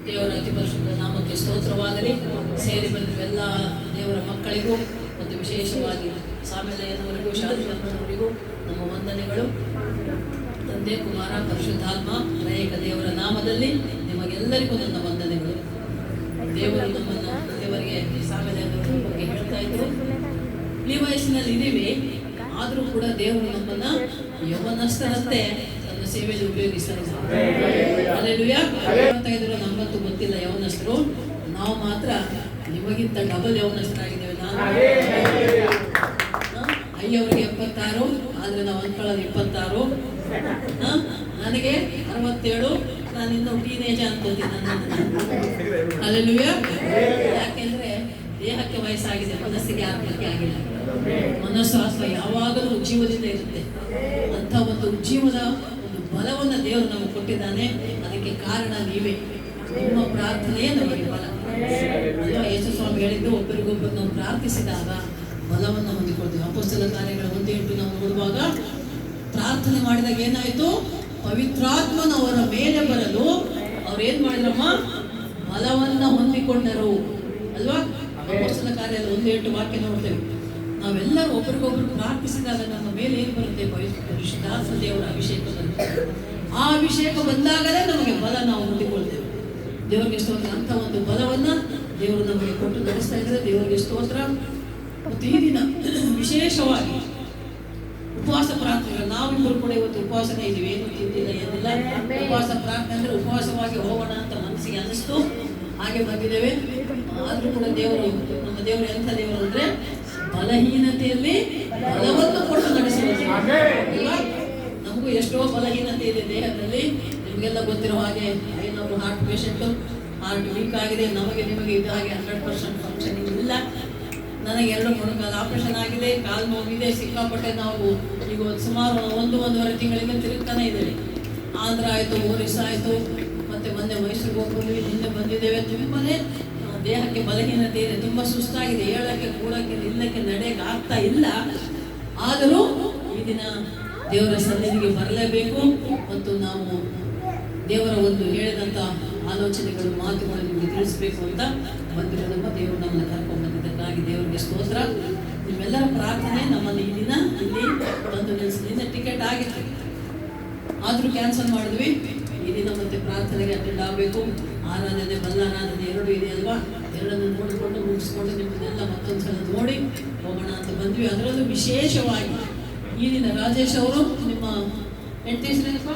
ದೇವರ ಅತಿ ಪರಿಶುದ್ಧ ನಾಮಕ್ಕೆ ಸ್ತೋತ್ರವಾಗಲಿ. ಸೇರಿ ಬಂದಿರುವ ಎಲ್ಲ ದೇವರ ಮಕ್ಕಳಿಗೂ ಮತ್ತು ವಿಶೇಷವಾಗಿ ಸಾಮೇಲೆಯವರಿಗೂ ಶಾಲೆಯವರಿಗೂ ನಮ್ಮ ವಂದನೆಗಳು. ತಂದೆ, ಕುಮಾರ, ಪರಿಶುದ್ಧಾತ್ಮ ತ್ರಿಯೇಕ ದೇವರ ನಾಮದಲ್ಲಿ ನಿಮಗೆಲ್ಲರಿಗೂ ನನ್ನ ವಂದನೆಗಳು. ದೇವರು ನಮ್ಮನ್ನು ದೇವರಿಗೆ ಸಾಮೇಲೆಯವರ ಬಗ್ಗೆ ಹೇಳ್ತಾ ಇದ್ರು. ಈ ವಯಸ್ಸಿನಲ್ಲಿ ಇದ್ದೀವಿ, ಆದರೂ ಕೂಡ ದೇವರು ನಮ್ಮನ್ನ ಯೌವನಸ್ಥರಂತೆ ತನ್ನ ಸೇವೆಯಲ್ಲಿ ಉಪಯೋಗಿಸ್ತಾರೆ. ಹೇಳ್ತಾ ಇದ್ರು, ನಮಗಂತೂ ಗೊತ್ತಿಲ್ಲ ಯೌವನಸ್ಥರು, ನಾವು ಮಾತ್ರ ನಿಮಗಿಂತ ಡಬಲ್ ಯೌವನಸ್ಥರಾಗಿದ್ದೇವೆ. ನಾನು ಅಯ್ಯವ್ರಿಗೆ 76, ಆದ್ರೆ ನಾವು ಅಂದ್ಕೊಳ್ಳೋದು 26. ನನಗೆ 67, ನಾನು ಇನ್ನೂ ಟೀನೇಜ್ ಅನ್ಕೋತೀನಿ ನನ್ನ. ಯಾಕೆಂದ್ರೆ ದೇಹಕ್ಕೆ ವಯಸ್ಸಾಗಿದೆ, ಮನಸ್ಸಿಗೆ ಆತ್ಮಕ್ಕೆ ಆಗಿಲ್ಲ. ಮನಸ್ಸು ಆತ್ಮ ಯಾವಾಗಲೂ ಉಜ್ಜೀವದಿಂದ ಇರುತ್ತೆ. ಅಂತ ಒಂದು ಉಜ್ಜೀವದ ಒಂದು ಬಲವನ್ನು ದೇವರು ನಮಗೆ ಕೊಟ್ಟಿದ್ದಾನೆ. ಅದಕ್ಕೆ ಕಾರಣ ನೀವೇ, ನಿಮ್ಮ ಪ್ರಾರ್ಥನೆಯೇ ನಮಗೆ ಬಲ. ಯೇಸು ಸ್ವಾಮಿ ಹೇಳಿದ್ದು, ಒಬ್ಬರಿಗೊಬ್ಬರು ನಾವು ಪ್ರಾರ್ಥಿಸಿದಾಗ ಬಲವನ್ನು ಹೊಂದಿಕೊಳ್ತೀವಿ. ಅಪೊಸ್ತಲ ಕಾರ್ಯಗಳ 1:8 ನಾವು ನೋಡುವಾಗ ಪ್ರಾರ್ಥನೆ ಮಾಡಿದಾಗ ಏನಾಯ್ತು, ಪವಿತ್ರಾತ್ಮನವರ ಮೇಲೆ ಬರಲು ಅವ್ರು ಏನ್ ಮಾಡಿದ್ರಮ್ಮ, ಬಲವನ್ನ ಹೊಂದಿಕೊಂಡರು ಅಲ್ವಾ. ಅಪೊಸ್ತಲ ಕಾರ್ಯ 1:8 ವಾಕ್ಯ ನೋಡ್ತೇವೆ. ನಾವೆಲ್ಲರೂ ಒಬ್ಬರಿಗೊಬ್ಬರು ಪ್ರಾರ್ಥಿಸಿದಾಗ ನಮ್ಮ ಮೇಲೆ ಏನು ಬರುತ್ತೆ, ಪರಿಶುದ್ಧಾತ್ಮ ದೇವರ ಅಭಿಷೇಕ ಬರುತ್ತೆ. ಆ ಅಭಿಷೇಕ ಬಂದಾಗಲೇ ನಮಗೆ ಬಲ ನಾವು ಹೊಂದಿಕೊಳ್ತೇವೆ. ದೇವರಿಗೆ ಸ್ತೋತ್ರ. ಅಂತ ಒಂದು ಬಲವನ್ನ ದೇವರು ನಮಗೆ ಕೊಟ್ಟು ನಡೆಸ್ತಾ ಇದ್ದಾರೆ. ದೇವರಿಗೆ ಸ್ತೋತ್ರ. ಮತ್ತು ಈ ದಿನ ವಿಶೇಷವಾಗಿ ಉಪವಾಸ ಪ್ರಾರ್ಥನೆ, ನಾವಿಬ್ಬರು ಕೂಡ ಇವತ್ತು ಉಪವಾಸನೇ ಇದೀವಿ, ಏನು ತಿಂದಿಲ್ಲ ಏನಿಲ್ಲ. ಉಪವಾಸ ಪ್ರಾರ್ಥನೆ ಅಂದ್ರೆ ಉಪವಾಸವಾಗಿ ಹೋಗೋಣ ಅಂತ ಮನಸ್ಸಿಗೆ ಅನಿಸ್ತು, ಹಾಗೆ ಬಂದಿದ್ದೇವೆ. ಆದ್ರೂ ಕೂಡ ದೇವರು, ನಮ್ಮ ದೇವರು ಎಂಥ ದೇವರು ಅಂದ್ರೆ ಬಲಹೀನತೆಯಲ್ಲಿ ಬಲವನ್ನು ಕೊಟ್ಟು ನಡೆಸುವುದು. ನಮಗೂ ಎಷ್ಟೋ ಬಲಹೀನತೆ ಇದೆ ದೇಹದಲ್ಲಿ. ನಿಮಗೆಲ್ಲ ಗೊತ್ತಿರೋ ಹಾಗೆ ಐನವರು ಹಾರ್ಟ್ ಪೇಷಂಟು, ಹಾರ್ಟ್ ವೀಕ್ ಆಗಿದೆ. ನಮಗೆ ನಿಮಗೆ ಇದು ಹಾಗೆ 100% ಫಂಕ್ಷನಿಂಗ್ ಇಲ್ಲ. ನನಗೆ 2 ಮೊಣಕಾಲು ಆಪರೇಷನ್ ಆಗಿದೆ, ಕಾಲು ನೋವಿದೆ ಸಿಕ್ಕಾಪಟ್ಟೆ. ನಾವು ಈಗ ಸುಮಾರು 1-1.5 ತಿಂಗಳಿಂದ ತಿರುಗ್ತಾನೆ ಇದ್ದೇವೆ. ಆಂಧ್ರ ಆಯಿತು, ಒರಿಸ್ಸಾ ಆಯಿತು, ಮತ್ತೆ ಮೊನ್ನೆ ಮೈಸೂರಿಗೆ ಹೋಗ್ಬಂದ್ವಿ, ನಿನ್ನೆ ಬಂದಿದ್ದೇವೆ. ತುಂಬನೇ ದೇಹಕ್ಕೆ ಬಲಹೀನತೆ ಇದೆ, ತುಂಬ ಸುಸ್ತಾಗಿದೆ. ಹೇಳಕ್ಕೆ, ಕೂಡಕ್ಕೆ, ನಿಲ್ಲಕ್ಕೆ, ನಡೆಯಕ್ಕೆ ಆಗ್ತಾ ಇಲ್ಲ. ಆದರೂ ಈ ದಿನ ದೇವರ ಸನ್ನಿಧಿಗೆ ಬರಲೇಬೇಕು. ಮತ್ತು ನಾವು ದೇವರ ಒಂದು ಹೇಳಿದಂಥ ಆಲೋಚನೆಗಳು, ಮಾತುಗಳು ನಿಮಗೆ ತಿಳಿಸಬೇಕು ಅಂತ ಬಂದಿರೋದಮ್ಮ. ದೇವರು ನಮ್ಮನ್ನು ಕರ್ಕೊಂಡು ಬಂದಿದ್ದಕ್ಕಾಗಿ ದೇವರಿಗೆ ಸ್ತೋತ್ರ. ನಿಮ್ಮೆಲ್ಲರ ಪ್ರಾರ್ಥನೆ ನಮ್ಮನ್ನು ಈ ದಿನ ಇಲ್ಲಿ ತಂದು ನಿಲ್ಲಿಸಿ. ನಿನ್ನೆ ಟಿಕೆಟ್ ಆಗಿತ್ತು, ಆದರೂ ಕ್ಯಾನ್ಸಲ್ ಮಾಡಿದ್ವಿ. ಈ ದಿನ ಮತ್ತೆ ಪ್ರಾರ್ಥನೆಗೆ ಅಟೆಂಡ್ ಆಗಬೇಕು. ಆರಾಧನೆ, ಬಲ್ಲಾರಾಧನೆ 2 ಇದೆ ಅಲ್ವಾ. 2 ನೋಡಿಕೊಂಡು ಮುಗಿಸ್ಕೊಂಡು ನಿಮ್ಮನ್ನೆಲ್ಲ ಮತ್ತೊಂದ್ಸಲ ನೋಡಿ ಹೋಗೋಣ ಅಂತ ಬಂದ್ವಿ. ಅದರಲ್ಲೂ ವಿಶೇಷವಾಗಿ ಈ ದಿನ ರಾಜೇಶ್ ಅವರು, ನಿಮ್ಮ ಹೆಂಡತಿ ಹೆಸರೇನಪ್ಪ,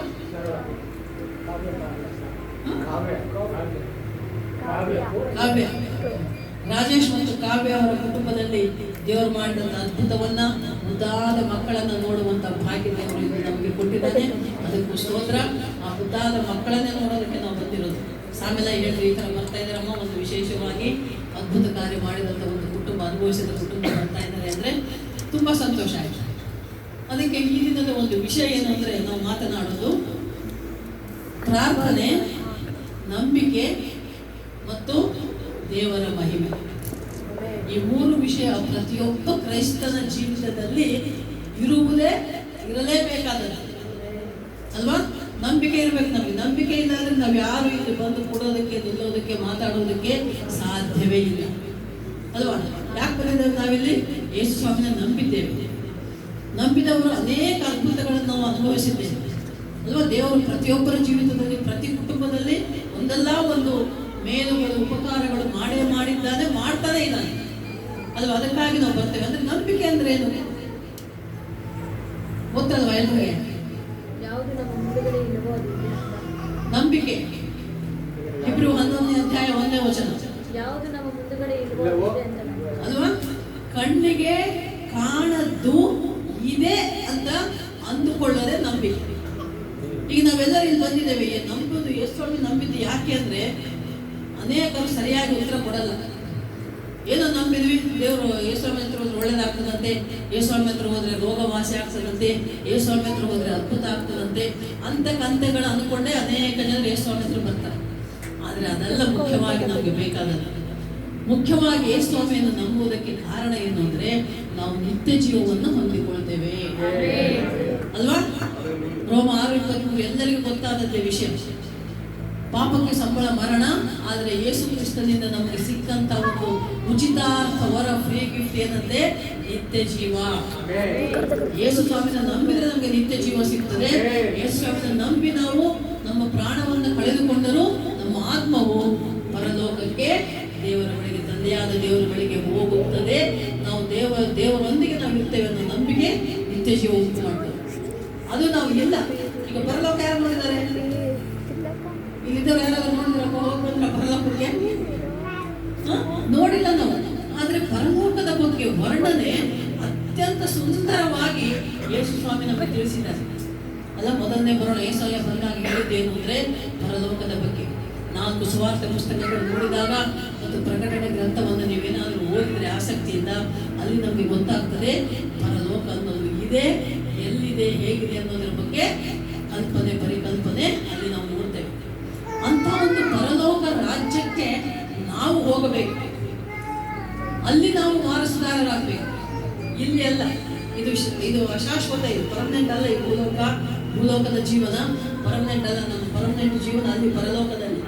ಕಾವ್ಯ, ರಾಜೇಶ್ ಮತ್ತು ಕಾವ್ಯ ಅವರ ಕುಟುಂಬದಲ್ಲಿ ದೇವರು ಮಾಡಿದಂಥ ಅದ್ಭುತವನ್ನ, ಮುದ್ದಾದ ಮಕ್ಕಳನ್ನ ನೋಡುವಂತ ಭಾಗ್ಯ ದೇವರು ನಮಗೆ ಕೊಟ್ಟಿದ್ದಾನೆ. ಅದಕ್ಕೂ ಸ್ತೋತ್ರ. ಆ ಮುದ್ದಾದ ಮಕ್ಕಳನ್ನೇ ನೋಡೋದಕ್ಕೆ ನಾವು ಬಂದಿರೋದು. ಆಮೇಲೆ ಹೇಳಿದ್ರು, ಈ ಥರ ಬರ್ತಾ ಇದ್ದಾರಮ್ಮ, ಒಂದು ವಿಶೇಷವಾಗಿ ಅದ್ಭುತ ಕಾರ್ಯ ಮಾಡಿದಂಥ ಒಂದು ಕುಟುಂಬ, ಅನುಭವಿಸಿದ ಕುಟುಂಬ ಬರ್ತಾ ಇದ್ದಾರೆ ಅಂದರೆ ತುಂಬ ಸಂತೋಷ ಆಯಿತು. ಅದಕ್ಕೆ ಈ ದಿನದ ಒಂದು ವಿಷಯ ಏನು ಅಂದರೆ, ನಾವು ಮಾತನಾಡೋದು ಪ್ರಾರ್ಥನೆ, ನಂಬಿಕೆ ಮತ್ತು ದೇವರ ಮಹಿಮೆ. ಈ 3 ವಿಷಯ ಪ್ರತಿಯೊಬ್ಬ ಕ್ರೈಸ್ತನ ಜೀವಿತದಲ್ಲಿ ಇರಲೇಬೇಕಾದದ್ದು ಅಲ್ವಾ. ನಂಬಿಕೆ ಇರಬೇಕು ನಮಗೆ. ನಂಬಿಕೆ ಇಲ್ಲ ಅಂದ್ರೆ ನಾವು ಯಾರು ಇಲ್ಲಿ ಬಂದು ಕೊಡೋದಕ್ಕೆ, ನಿಲ್ಲೋದಕ್ಕೆ, ಮಾತಾಡೋದಕ್ಕೆ ಸಾಧ್ಯವೇ ಇಲ್ಲ ಅಲ್ವಾ. ಯಾಕೆ ಬಂದಿದ್ದೇವೆ ನಾವಿಲ್ಲಿ? ಯೇಸು ಸ್ವಾಮಿನ ನಂಬಿದ್ದೇವೆ. ನಂಬಿದವರು ಅನೇಕ ಅದ್ಭುತಗಳನ್ನು ನಾವು ಅನುಭವಿಸಿದ್ದೇವೆ ಅಲ್ವಾ. ದೇವರು ಪ್ರತಿಯೊಬ್ಬರ ಜೀವಿತದಲ್ಲಿ, ಪ್ರತಿ ಕುಟುಂಬದಲ್ಲಿ ಒಂದಲ್ಲ ಒಂದು ಮೇಲುಗಳು, ಉಪಕಾರಗಳು ಮಾಡಿದ್ದಾನೆ, ಮಾಡ್ತಾನೆ ಇದ್ದಾನೆ ಅಲ್ವಾ. ಅದಕ್ಕಾಗಿ ನಾವು ಬರ್ತೇವೆ. ಅಂದ್ರೆ ನಂಬಿಕೆ ಅಂದ್ರೆ ಏನು ಗೊತ್ತಲ್ವಾ ಎಲ್ರಿಗೆ? ನಂಬಿಕೆ ಇಬ್ರು 11ನೇ ಅಧ್ಯಾಯ 1ನೇ ವಚನ ಅಲ್ವಾ. ಕಣ್ಣಿಗೆ ಕಾಣದ್ದು ಇದೆ ಅಂತ ಅಂದುಕೊಳ್ಳೋದೇ ನಂಬಿಕೆ. ಈಗ ನಾವೆಲ್ಲರೂ ಇಲ್ಲಿ ಬಂದಿದ್ದೇವೆ, ನಂಬುದು ಎಷ್ಟು ನಂಬಿದ್ದು. ಯಾಕೆ ಅಂದ್ರೆ ಅನೇಕರು ಸರಿಯಾಗಿ ಉತ್ತರ ಕೊಡಲ್ಲ. ಏನೋ ನಂಬಿದ್ವಿ, ದೇವರು ಯೇಸುಸ್ವಾಮಿ ಹತ್ರ ಹೋದ್ರೆ ಒಳ್ಳೇದಾಗ್ತದಂತೆ, ಯೇಸುಸ್ವಾಮಿ ಹತ್ರ ಹೋದ್ರೆ ರೋಗ ವಾಸಿ ಆಗ್ತದಂತೆ, ಯೇಸುಸ್ವಾಮಿ ಹತ್ರ ಹೋದ್ರೆ ಅದ್ಭುತ ಆಗ್ತದಂತೆ ಅಂತ ಕಂತೆಗಳು ಅಂದ್ಕೊಂಡೇ ಅನೇಕ ಜನರು ಯೇಸುಸ್ವಾಮಿ ಹತ್ರ ಬರ್ತಾರೆ. ಆದರೆ ಅದೆಲ್ಲ ಮುಖ್ಯವಾಗಿ ನಮಗೆ ಬೇಕಾದದ್ದು. ಮುಖ್ಯವಾಗಿ ಯೇಸುಸ್ವಾಮಿಯನ್ನು ನಂಬುವುದಕ್ಕೆ ಕಾರಣ ಏನು ಅಂದ್ರೆ, ನಾವು ನಿತ್ಯ ಜೀವವನ್ನು ಹೊಂದಿಕೊಳ್ತೇವೆ ಅಲ್ವಾ. ರೋಮ 6:23 ಎಲ್ಲರಿಗೂ ಗೊತ್ತಾದದ್ದೇ ವಿಷಯ. ಪಾಪಕ್ಕೆ ಸಂಬಳ ಮರಣ, ಆದರೆ ಯೇಸು ಕ್ರಿಸ್ತನಿಂದ ನಮಗೆ ಸಿಕ್ಕಂತ ಒಂದು ಉಚಿತಾರ್ಥ ವರ ಫ್ರೀ ಗಿಫ್ಟ್ ಏನಂದ್ರೆ ನಿತ್ಯ ಜೀವ. ಯೇಸು ಸ್ವಾಮಿನ ನಂಬಿದ್ರೆ ನಮಗೆ ನಿತ್ಯ ಜೀವ ಸಿಗ್ತದೆ. ಯೇಸು ಸ್ವಾಮಿನ ನಂಬಿ ನಾವು ನಮ್ಮ ಪ್ರಾಣವನ್ನು ಕಳೆದುಕೊಂಡರೂ ನಮ್ಮ ಆತ್ಮವು ಪರಲೋಕಕ್ಕೆ ದೇವರ ಬಳಿಗೆ, ತಂದೆಯಾದ ದೇವರ ಬಳಿಗೆ ಹೋಗುತ್ತದೆ. ನಾವು ದೇವರೊಂದಿಗೆ ನಾವು ಇರ್ತೇವೆ ಅನ್ನೋ ನಂಬಿಕೆ ನಿತ್ಯ ಜೀವ ಉಂಟು ಮಾಡ್ತೇವೆ. ಅದು ನಾವು ಇಲ್ಲ. ಈಗ ಪರಲೋಕ ಯಾರು ನೋಡಿದ್ದಾರೆ? ಇಲ್ಲಿದ್ದವ್ರು ಯಾರಾದ್ರೂ ನೋಡಿದ್ರಪ್ಪ ಹೋಗ್ಬಂದ್ರ ಪರಲೋಕಕ್ಕೆ? ನೋಡಿಲ್ಲ ನಾವು. ಆದ್ರೆ ಪರಲೋಕದ ಬಗ್ಗೆ ವರ್ಣನೆ ಅತ್ಯಂತ ಸುಂದರವಾಗಿ ಯೇಸು ಸ್ವಾಮಿ ನಮಗೆ ತಿಳಿಸಿದ್ದಾರೆ. ಅಲ್ಲ, ಮೊದಲನೇ ಬರೋಣ ಏಸಾಯ ಬಂದಾಗ ಹೇಳಿದ್ದೇನು ಅಂದ್ರೆ ಪರಲೋಕದ ಬಗ್ಗೆ. 4 ಸುವಾರ್ತೆ ಪುಸ್ತಕಗಳು ನೋಡಿದಾಗ ಮತ್ತು ಪ್ರಕಟಣೆ ಗ್ರಂಥವನ್ನು ನೀವೇನಾದರೂ ಓದಿದ್ರೆ ಆಸಕ್ತಿಯಿಂದ, ಅಲ್ಲಿ ನಮಗೆ ಗೊತ್ತಾಗ್ತದೆ ಪರಲೋಕ ಅನ್ನೋದು ಇದೆ, ಎಲ್ಲಿದೆ, ಹೇಗಿದೆ ಅನ್ನೋದ್ರ ಬಗ್ಗೆ ಕಲ್ಪನೆ, ಪರಿಕಲ್ಪನೆ ಅಲ್ಲಿ ನಾವು ನೋಡ್ತೇವೆ. ಅಂತ ಒಂದು ಪರಲೋಕ ರಾಜ್ಯಕ್ಕೆ ನಾವು ಹೋಗಬೇಕು. ಅಲ್ಲಿ ನಾವು ವಾರಸುದಾರರಾಗಬೇಕು. ಇಲ್ಲಿ ಅಲ್ಲ. ಇದು ಅಶಾಶ್ವತ, ಇದು ಪರ್ಮನೆಂಟ್ ಅಲ್ಲ. ಈ ಭೂಲೋಕದ ಜೀವನ ಪರ್ಮನೆಂಟ್ ಅಲ್ಲ. ನಮ್ಮ ಪರ್ಮನೆಂಟ್ ಜೀವನ ಅಲ್ಲಿ ಪರಲೋಕದಲ್ಲಿ.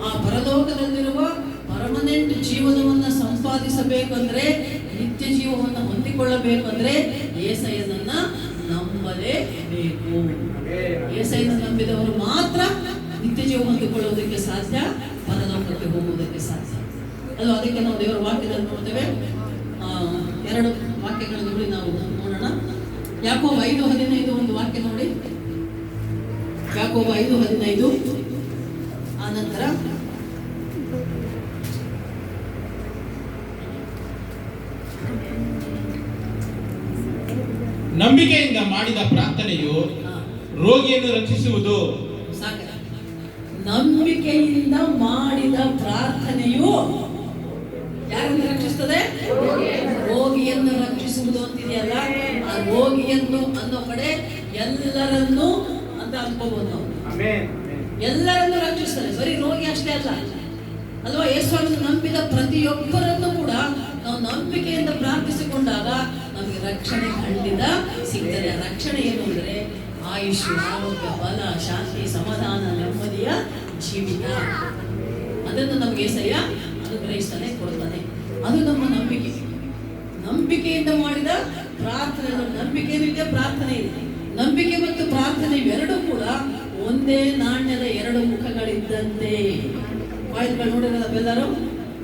ಆ ಪರಲೋಕದಲ್ಲಿರುವ ಪರ್ಮನೆಂಟ್ ಜೀವನವನ್ನ ಸಂಪಾದಿಸಬೇಕಂದ್ರೆ, ನಿತ್ಯ ಜೀವವನ್ನು ಹೊಂದಿಕೊಳ್ಳಬೇಕಂದ್ರೆ ಯೇಸಯ್ಯನನ್ನ ನಂಬಲೇಬೇಕು. ಯೇಸಯ್ಯನ ನಂಬಿದವರು ಮಾತ್ರ ನಿತ್ಯ ಜೀವ ಹೊಂದಿಕೊಳ್ಳುವುದಕ್ಕೆ ಸಾಧ್ಯ, ಪರಲೋಕಕ್ಕೆ ಹೋಗುವುದಕ್ಕೆ ಸಾಧ್ಯ. ಅದು ಅದಕ್ಕೆ ನಾವು ದೇವರ ವಾಕ್ಯದಲ್ಲಿ ನೋಡ್ತೇವೆ. 2 ವಾಕ್ಯಗಳನ್ನು ನೋಡಿ ನಾವು ನೋಡೋಣ. ಯಾಕೋಬ 5:15 ಒಂದು ವಾಕ್ಯ ನೋಡಿ. ಯಾಕೋಬ 5:15. ಆ ನಂತರ ನಂಬಿಕೆಯಿಂದ ಮಾಡಿದ ಪ್ರಾರ್ಥನೆಯು ರೋಗಿಯನ್ನು ರಕ್ಷಿಸುವುದು. ಸಾಕ. ನಂಬಿಕೆಯಿಂದ ಮಾಡಿದ ಪ್ರಾರ್ಥನೆಯು ಯಾರನ್ನು ರಕ್ಷಿಸ್ತದೆ? ರೋಗಿಯನ್ನು ರಕ್ಷಿಸುವುದು ಅಂತಿದೆಯಲ್ಲ, ಆ ರೋಗಿಯನ್ನು ಅನ್ನೋ ಕಡೆ ಎಲ್ಲರನ್ನೂ ಅಂತ ಅನ್ಕೋಬಹುದು ನಾವು. ಎಲ್ಲರನ್ನೂ ರಕ್ಷಿಸ್ತಾರೆ, ಬರೀ ರೋಗಿ ಅಷ್ಟೇ ಅಲ್ಲ ಅಲ್ವಾ? ಯೇಸುವನ್ನು ನಂಬಿದ ಪ್ರತಿಯೊಬ್ಬರನ್ನು ಕೂಡ ನಾವು ನಂಬಿಕೆಯಿಂದ ಪ್ರಾರ್ಥಿಸಿಕೊಂಡಾಗ ನಮಗೆ ರಕ್ಷಣೆ ಖಂಡಿತ ಸಿಗ್ತದೆ. ರಕ್ಷಣೆ ಏನು ಅಂದ್ರೆ ಆಯುಷ್ಯ, ಆರೋಗ್ಯ, ಬಲ, ಶಾಂತಿ, ಸಮಾಧಾನ, ನೆಮ್ಮದಿಯ ಜೀವಿತ. ಅದನ್ನು ನಮಗೆ ಯೇಸಯ್ಯ ಅನುಗ್ರಹಿಸ್ತಾನೆ, ಕೊಡ್ತಾನೆ. ಅದು ನಮ್ಮ ನಂಬಿಕೆ. ನಂಬಿಕೆಯಿಂದ ಮಾಡಿದ ಪ್ರಾರ್ಥನೆ. ನಂಬಿಕೆ ಇದೆ, ಪ್ರಾರ್ಥನೆ ಇದೆ. ನಂಬಿಕೆ ಮತ್ತು ಪ್ರಾರ್ಥನೆ ಇವೆರಡೂ ಕೂಡ ಒಂದೇ ನಾಣ್ಯದ 2 ಮುಖಗಳಿದ್ದಂತೆ. ಕಾಯಿನ್ಗಳು ನೋಡಿರಲ್ಲ ಎಲ್ಲರೂ?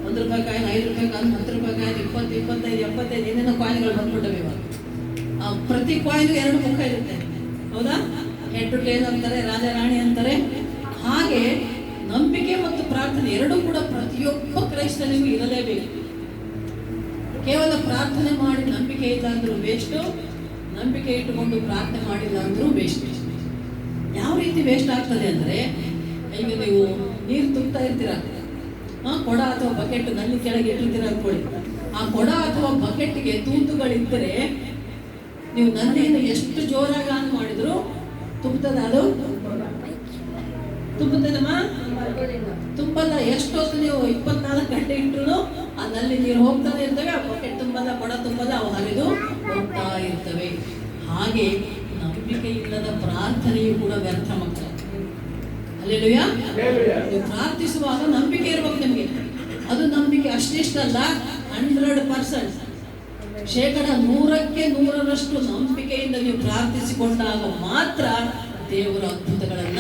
1 ರೂಪಾಯಿ ಕಾಯಿನ್, 5 ರೂಪಾಯಿ ಕಾಯಿನ್, 10 ರೂಪಾಯಿ ಕಾಯಿನ್, 20, 25, 75 ಏನೇನೋ ಕಾಯಿನ್ಗಳು ಬಂದ್ಬಿಟ್ಟವೆ ಇವಾಗ. ಪ್ರತಿ ಕಾಯಿನ್ಗೆ 2 ಮುಖ ಇರುತ್ತೆ, ಹೌದಾ? ಹೆಡ್ ಟು ಟೇಲ್ ಅಂತಾರೆ, ರಾಜ ರಾಣಿ ಅಂತಾರೆ. ಹಾಗೆ ನಂಬಿಕೆ ಮತ್ತು ಪ್ರಾರ್ಥನೆ ಎರಡೂ ಕೂಡ ಪ್ರತಿಯೊಬ್ಬ ಕ್ರೈಸ್ತನಿಗೂ ಇರಲೇಬೇಕು. ಕೇವಲ ಪ್ರಾರ್ಥನೆ ಮಾಡಿ ನಂಬಿಕೆ ಇಲ್ಲ ಅಂದ್ರೂ ವೇಸ್ಟು, ನಂಬಿಕೆ ಇಟ್ಟುಕೊಂಡು ಪ್ರಾರ್ಥನೆ ಮಾಡಿಲ್ಲ ಅಂದ್ರೂ ವೇಸ್ಟ್. ಯಾವ ರೀತಿ ವೇಸ್ಟ್ ಆಗ್ತದೆ ಅಂದರೆ, ಈಗ ನೀವು ನೀರು ತುಂಬ್ತಾ ಇರ್ತೀರ, ಕೊಡ ಅಥವಾ ಬಕೆಟ್ ನಲ್ಲಿ ಕೆಳಗೆ ಇಟ್ಟಿರ್ತೀರ ಅನ್ಕೊಳ್ಳಿ. ಆ ಕೊಡ ಅಥವಾ ಬಕೆಟ್ಗೆ ತೂತುಗಳಿದ್ದರೆ ನೀವು ನಲ್ಲಿಯಿಂದ ಎಷ್ಟು ಜೋರಾಗಿ ಆನ್ ಮಾಡಿದ್ರು ತುಂಬುತ್ತದ? ಅದು ತುಂಬುತ್ತದಮ್ಮ? ತುಂಬಲ್ಲ. ಎಷ್ಟೊತ್ತು ನೀವು 24 ಗಂಟೆ ಇಟ್ಟರು ಆ ನಲ್ಲಿ ನೀರು ಹೋಗ್ತಾನೆ ಇರ್ತವೆ, ಆ ಬಕೆಟ್ ತುಂಬಲ್ಲ, ಕೊಡ ತುಂಬಲ್ಲ, ಅವು ಹರಿದು ಹೋಗ್ತಾ ಇರ್ತವೆ. ಹಾಗೆ ನಂಬಿಕೆ ಇಲ್ಲದ ಪ್ರಾರ್ಥನೆಯು ಕೂಡ ವ್ಯರ್ಥ ಮಕ್ಕಳ. ಹಲ್ಲೆಲೂಯಾ. ನೀವು ಪ್ರಾರ್ಥಿಸುವಾಗ ನಂಬಿಕೆ ಇರಬೇಕು ನಿಮಗೆ. ಅದು ನಂಬಿಕೆ ಅಷ್ಟಿಷ್ಟಲ್ಲ, 100%, 100ಕ್ಕೆ 100ರಷ್ಟು ನಂಬಿಕೆಯಿಂದ ನೀವು ಪ್ರಾರ್ಥಿಸಿಕೊಂಡಾಗ ಮಾತ್ರ ದೇವರ ಅದ್ಭುತಗಳನ್ನ